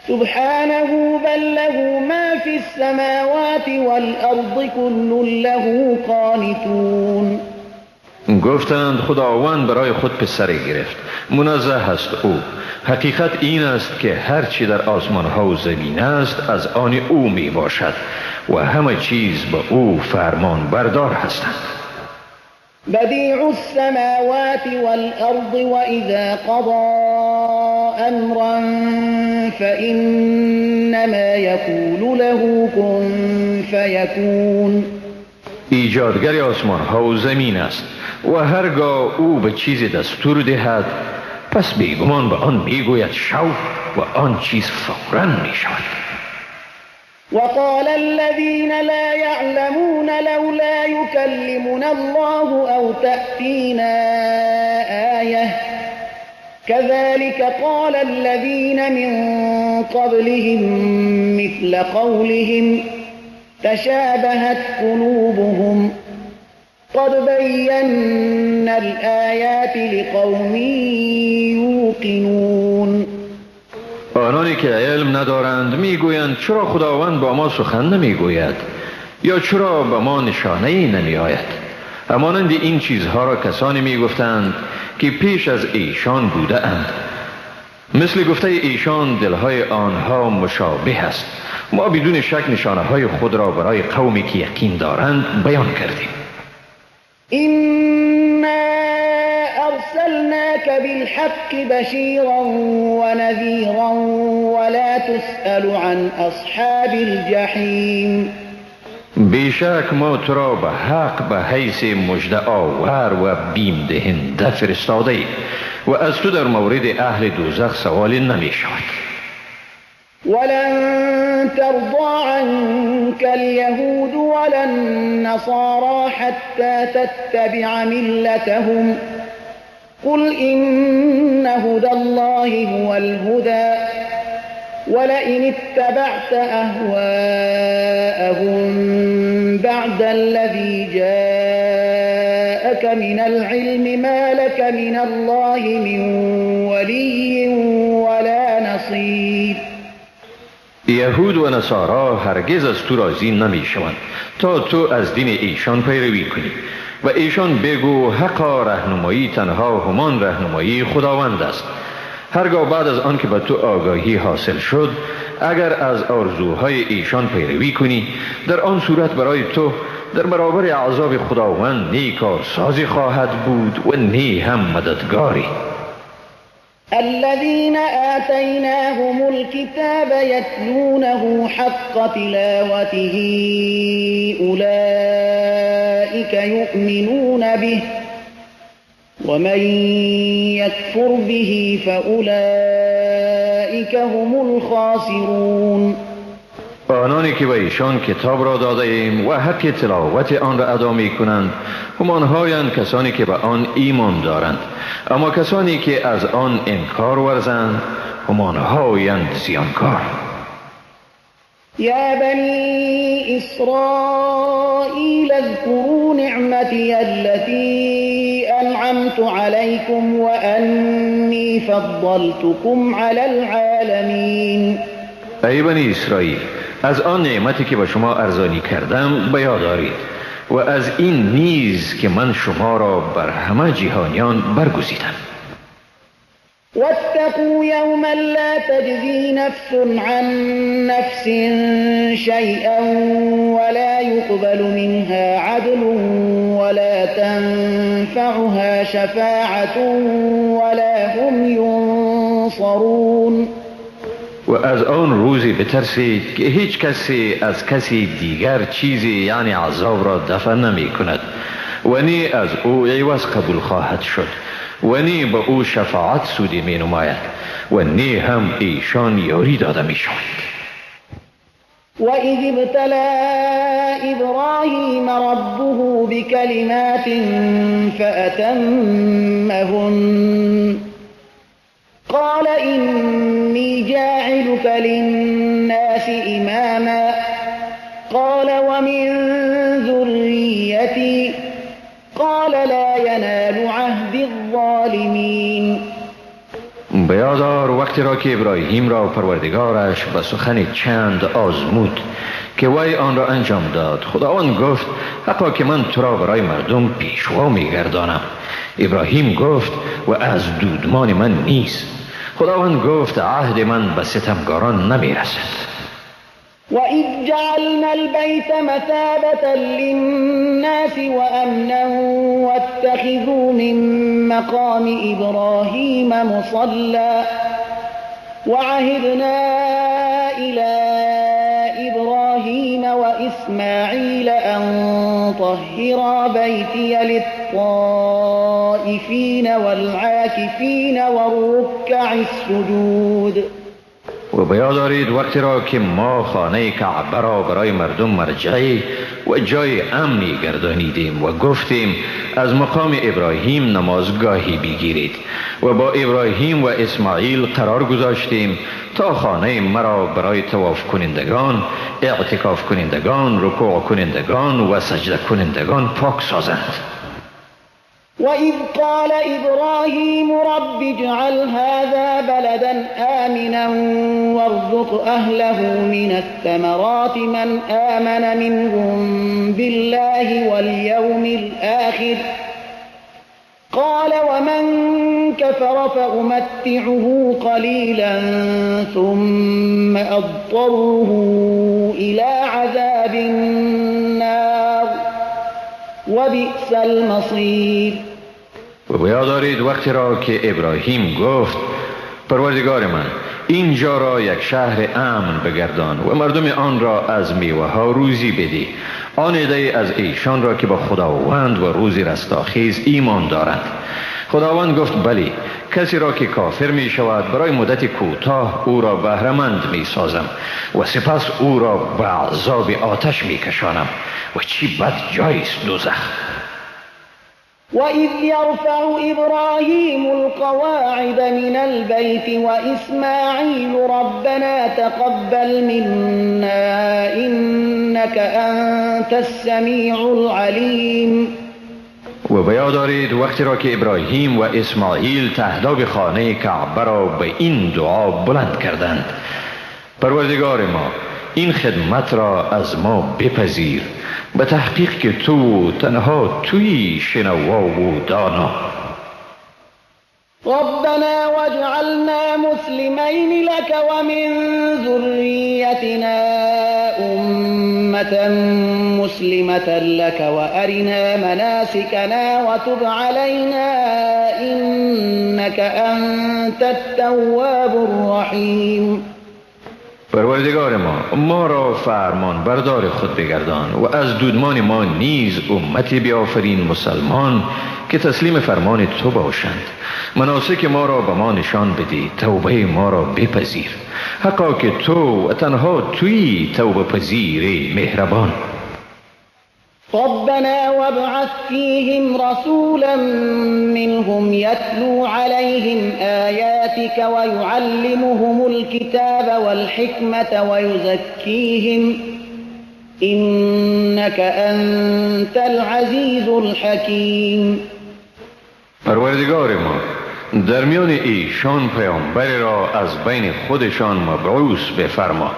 سبحانه بل له ما في السماوات والأرض كل له قانتون. گفتند خداوند برای خود پسری گرفت. منزه است او. حقیقت این است که هر چی در آسمان ها و زمین است از آن او می باشد و همه چیز به او فرمان بردار هستند. بديع السماوات والأرض وإذا قضى أمرا فإنما يقول له كن فيكون. ایجادگر آسمان ها و زمین است و هرگاه او به چیزی دستور دهد پس بیگمان به آن میگوید شو و آن چیز فوراً می شود. وقال الذين لا يعلمون لولا يكلمنا الله أو تأتينا آية كذلك قال الذين من قبلهم مثل قولهم تشابهت قلوبهم قد بينا الآيات لقوم یوقنون. آنانی که علم ندارند میگویند چرا خداوند با ما سخن نمیگوید یا چرا به ما نشانه ای نمی آید. همانند این چیزها را کسانی میگفتند که پیش از ایشان بوده اند. مثل گفته ایشان دلهای آنها مشابه است. ما بدون شک نشانه های خود را برای قومی که یقین دارند بیان کردیم. إنا أرسلناك بالحق بشيرا ونذيرا ولا تسأل عن أصحاب الجحيم. بیشک ما تو را به حق به حیث مژده آور و بیم دهنده فرستاده ایم و از تو در مورد اهل دوزخ سوالی نمی شود. ولن ترضى عنك اليهود ولا النصارى حتى تتبع ملتهم قل إن هدى الله هو الهدى ولئن اتبعت أهواءهم بعد الذي جاءك من العلم ما لك من الله من ولي ولا نصير. یهود و نصارا هرگز از تو راضی نمی شوند تا تو از دین ایشان پیروی کنی و ایشان بگو حقا رهنمایی تنها همان رهنمایی خداوند است. هرگاه بعد از آن که به تو آگاهی حاصل شد اگر از آرزوهای ایشان پیروی کنی در آن صورت برای تو در برابر عذاب خداوند نی کارسازی خواهد بود و نی هم مددگاری. الذين آتيناهم الكتاب يتلونه حق تلاوته أولئك يؤمنون به ومن يكفر به فأولئك هم الخاسرون. آنانی که به ایشان کتاب را داده ایم و حق تلاوت آن را ادا می کنند همانهایند کسانی که به آن ایمان دارند، اما کسانی که از آن انکار ورزند همانهایند زیانکار. يا بني إسرائيل اذكروا نعمتي التي أنعمت عليكم وأني فضلتكم على العالمين. ای بنی اسرائیل، از آن نعمتی که به شما ارزانی کردم به یاد دارید و از این نیز که من شما را بر همه جهانیان برگزیدم. واتقوا يوما لا تجزي نفس عن نفس شيئا ولا يقبل منها عدل ولا تنفعها شفاعة ولا هم ينصرون. و از آن روزی بترسید که هیچ کسی از کسی دیگر چیزی یعنی عذاب را دفع نمی کند و نی از او عوض قبول خواهد شد و نی به او شفاعت سودی می نماید و نی هم ایشان یاری داده می شود. وَإِذِ ابْتَلَى إِبْرَاهِيمَ رَبُّهُ بِكَلِمَاتٍ فَأَتَمَّهُنَّ قال إني جاعلك للناس إماما قال ومن ذريتي قال لا ينال عهد الظالمين. بیادار وقتی را که ابراهیم را پروردگارش به سخن چند آزمود که وی آن را انجام داد. خداوند گفت حقا که من تو را برای مردم پیشوا میگردانم. ابراهیم گفت و از دودمان من نیست. خداوند گفت عهد من به ستمگاران نمیرسد. وَإِذْ جَعَلْنَا الْبَيْتَ مَثَابَةً لِلنَّاسِ وَأَمْنًا وَاتَّخِذُوا مِن مَّقَامِ إِبْرَاهِيمَ مُصَلًّى وَعَهِدْنَا إِلَى إِبْرَاهِيمَ وَإِسْمَاعِيلَ أَن طَهِّرَا بَيْتِيَ لِلطَّائِفِينَ وَالْعَاكِفِينَ وَالرُّكَّعِ السُّجُودِ. و بیاد دارید وقتی را که ما خانه کعبه را برای مردم مرجعی و جای امنی گردانیدیم و گفتیم از مقام ابراهیم نمازگاهی بگیرید و با ابراهیم و اسماعیل قرار گذاشتیم تا خانه مرا برای طواف کنندگان، اعتکاف کنندگان، رکوع کنندگان و سجده کنندگان پاک سازند. وَإِذْ قَالَ إِبْرَاهِيمُ رَبِّ اجْعَلْ هَذَا بَلَدًا آمِنًا وَارْزُقْ أَهْلَهُ مِنَ الثَّمَرَاتِ مَنْ آمَنَ مِنْهُمْ بِاللَّهِ وَالْيَوْمِ الْآخِرِ قَالَ وَمَنْ كَفَرَ فَأُمَتِّعُهُ قَلِيلًا ثُمَّ أَضْطَرُّهُ إِلَى عَذَابِ النَّارِ وَبِئْسَ الْمَصِيرُ. و بیاد دارید وقتی را که ابراهیم گفت پروردگار من اینجا را یک شهر امن بگردان و مردم آن را از میوه ها روزی بدی. آن عده از ایشان را که با خداوند و روزی رستاخیز ایمان دارند. خداوند گفت بلی، کسی را که کافر می شود برای مدت کوتاه او را بهره‌مند می سازم و سپس او را به عذاب آتش می کشانم و چی بد جایست دوزخ. وَإِذْ يَرْفَعُ إِبْرَاهِيمُ الْقَوَاعِدَ مِنَ الْبَيْتِ وَإِسْمَاعِيلُ رَبَّنَا تَقَبَّلْ مِنَّا إِنَّكَ أَنْتَ السَّمِيعُ الْعَلِيمُ. و بیاد دارید وقتی را که ابراهیم و اسماعیل تهداب خانه کعبه را به این دعا بلند کردند پروردگار ما این خدمت را از ما بپذیر، به تحقیق که تو تنها توی شنوا و دانا. ربنا واجعلنا مسلمين لك ومن ذريتنا أمة مسلمة لك وأرنا مناسكنا وتب علينا إنك أنت التواب الرحيم. پروردگار ما را فرمان بردار خود بگردان و از دودمان ما نیز امتی بیافرین مسلمان که تسلیم فرمان تو باشند. مناسک ما را به ما نشان بدی، توبه ما را بپذیر، حقا که تو و تنها توی توبه پذیر مهربان. ربنا وابعث فيهم رسولا منهم يتلو عليهم آياتك ويعلمهم الكتاب والحكمة ويزكيهم إنك أنت العزيز الحكيم. پروردگار ما در میان ایشان پیامبر را از بین خودشان مبعوث بفرما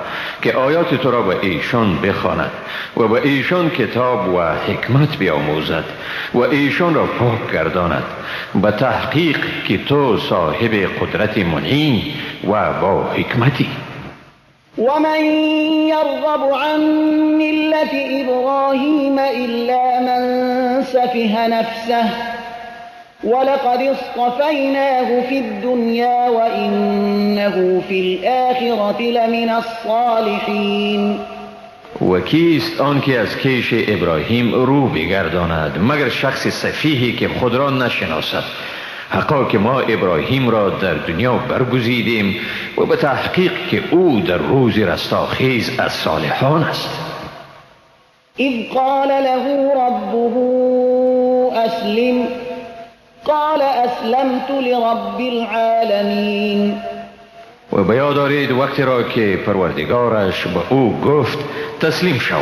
که آیات تو را به ایشان بخواند و به ایشان کتاب و حکمت بیاموزد و ایشان را پاک گرداند، به تحقیق که تو صاحب قدرت منعی و با حکمتی. ومن يرغب عن ملة إبراهيم إلا من سفه نفسه ولقد اصطفيناه في الدنيا وإنه في الآخرة لمن الصالحين. و کیست آن که از کیش ابراهیم رو بگرداند مگر شخص سفیهی که خود را نشناسد. حقا که ما ابراهیم را در دنیا برگزیدیم و به تحقیق که او در روز رستاخیز از صالحان است. اذ قال له ربه اسلم قال اسلمت لرب العالمین. و بیاد دارید وقتی را که پروردگارش به او گفت تسلیم شو،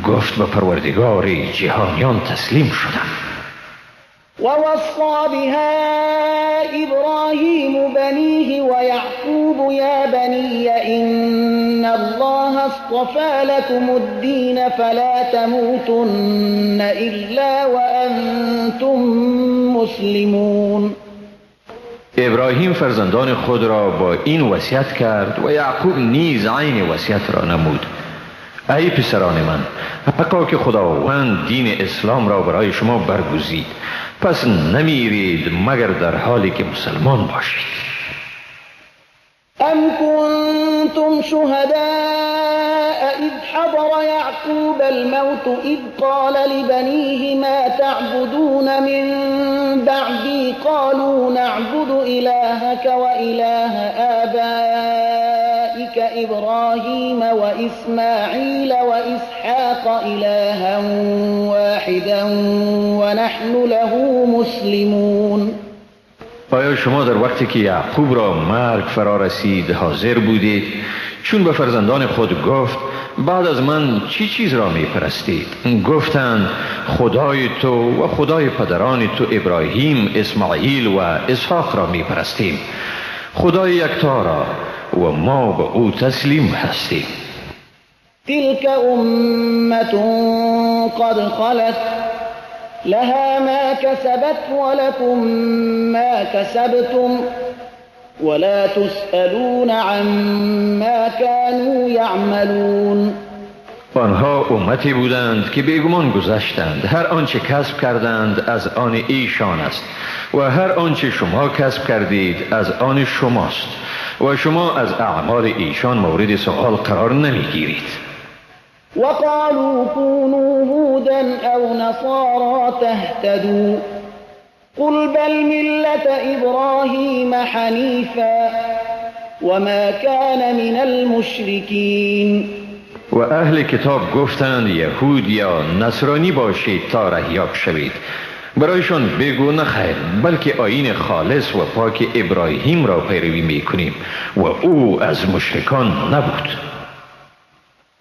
گفت به پروردگار جهانیان تسلیم شدم. ووصى بها إبراهيم بنيه ويعقوب يا بني إن الله اصطفى لكم الدين فلا تموتن إلا وأنتم مسلمون. ابراهیم فرزندان خود را با این وصیت کرد و یعقوب نیز عین وصیت را نمود. ای پسران من، حقا که خداوند دین اسلام را برای شما برگزید، پس نمیرید مگر در حالی که مسلمان باشید. ام کنتم شهداء اذ حضر یعقوب الموت اذ قال لبنیه ما تعبدون من بعدی قالوا نعبد الهك و اله آبائك إبراهيم وإسماعيل وإسحاق إلها واحدا ونحن له مسلمون. آیا شما در وقتی که یعقوب را مرگ فرا رسید حاضر بودید چون به فرزندان خود گفت بعد از من چی چیز را می پرستید؟ گفتند خدای تو و خدای پدران تو ابراهیم، اسماعیل و اسحاق را می پرستیم، خدای یکتا را، و ما به او تسلیم هستیم. تلك أمة قد خلت لها ما كسبت ولكم ما كسبتم ولا تسألون عما كانوا يعملون. آنها امتی بودند که بیگمان گذشتند، هر آنچه کسب کردند از آن ایشان است و هر آنچه شما کسب کردید از آن شماست و شما از اعمال ایشان مورد سؤال قرار نمیگیرید. وقالوا كونوا هودا أو نصارى تهتدوا قل بل ملة إبراهيم حنيفا وما كان من المشركين. و اهل کتاب گفتند یهود یا نصرانی باشید تا رهیاب شوید. برایشان بگو نخیر، بلکه آیین خالص و پاک ابراهیم را پیروی میکنیم و او از مشرکان نبود.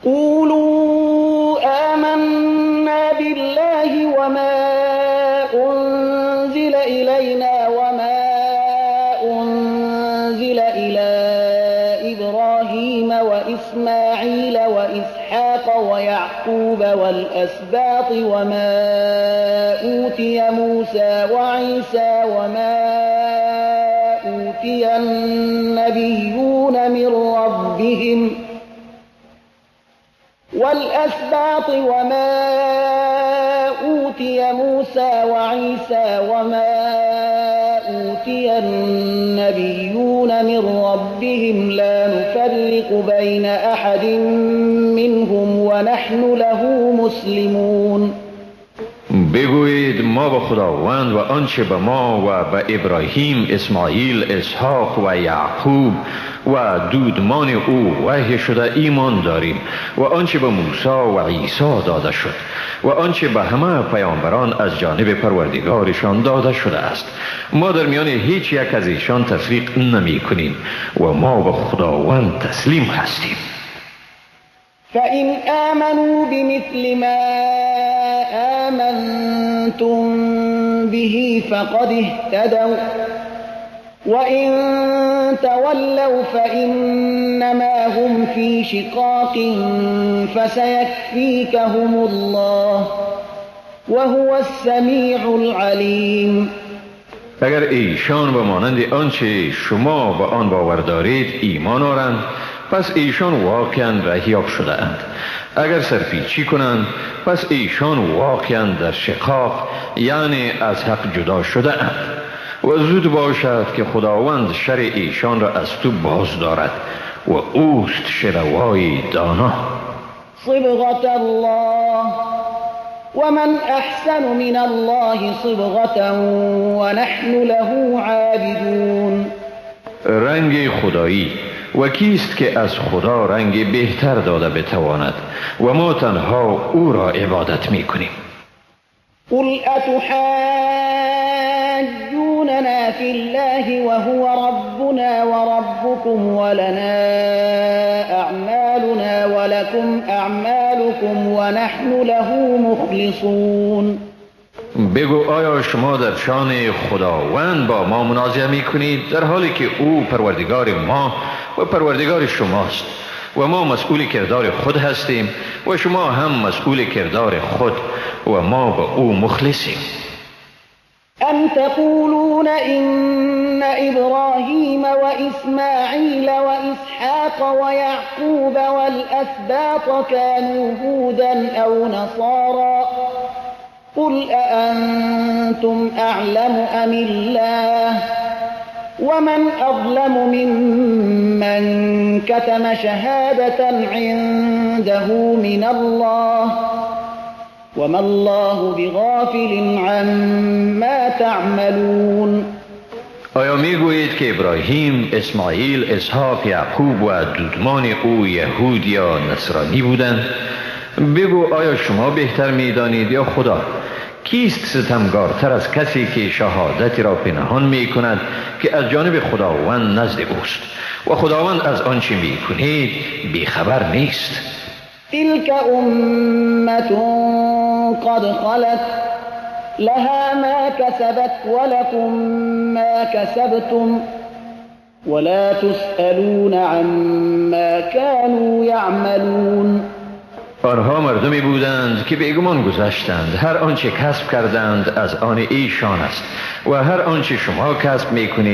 قولوا آمنا بالله وما أنزل إلينا وما أنزل إلى إبراهيم وإسماعيل وإسحاق ويعقوب والأسباط وما أوتي موسى وعيسى وما أوتي النبيون من ربهم والأسباط وما أوتي موسى وعيسى وما أوتي النبيون من ربهم لا نفرق بين أحد منهم ونحن له مسلمون. بگویید ما به خداوند و آنچه به ما و به ابراهیم، اسماعیل، اسحاق و یعقوب و دودمان او وحی شده ایمان داریم و آنچه به موسی و عیسی داده شد و آنچه به همه پیامبران از جانب پروردگارشان داده شده است. ما در میان هیچ یک از ایشان تفریق نمی کنیم و ما به خداوند تسلیم هستیم. فإن آمنوا بمثل ما آمنتم به فقد اهتدوا وإن تولوا فإنما هم في شقاق فسيكفيكهم الله وهو السميع العليم. اگر ایشان به مانند آنچه شما به آن باور دارید ایمان آورند پس ایشان واقعا رهیاب شده اند. اگر سرپیچی کنند پس ایشان واقعا در شقاق یعنی از حق جدا شده اند و زود باشد که خداوند شر ایشان را از تو باز دارد و اوست شنوای دانا. صبغة الله ومن أحسن من الله صبغة ونحن له عابدون. رنگ خدایی و کیست که از خدا رنگ بهتر داده بتواند و ما تنها او را عبادت می کنیم. قل أتحاجوننا في الله وهو ربنا وربكم ولنا أعمالنا ولكم أعمالكم ونحن له مخلصون. بگو آیا شما در شان خداوند با ما منازعه می کنید در حالی که او پروردگار ما و پروردگار شماست و ما مسئول کردار خود هستیم و شما هم مسئول کردار خود و ما به او مخلصیم. أم تقولون إن إبراهيم وإسماعيل وإسحاق ويعقوب والأسباط كانوا هودا أو نصارى قل أأنتم أعلم أم الله ومن أظلم ممن كتم شهادة عنده من الله وما الله بغافل عما تعملون. آیا میگویید که ابراهیم، اسماعیل، اسحاق، یعقوب و دودمان او یهود یا نصرانی بودند؟ بگو آیا شما بهتر میدانید یا خدا؟ کیست ستمگارتر از کسی که شهادتی را پنهان می کند که از جانب خداوند نزد اوست و خداوند از آنچه می کنید بیخبر نیست؟ تلك أمة قد خلت لها ما كسبت ولكم ما كسبتم ولا تسألون عما كانوا يعملون. آنها مردمی بودند که بیگمان گذشتند، هر آنچه کسب کردند از آن ایشان است و هر آنچه شما کسب میکنید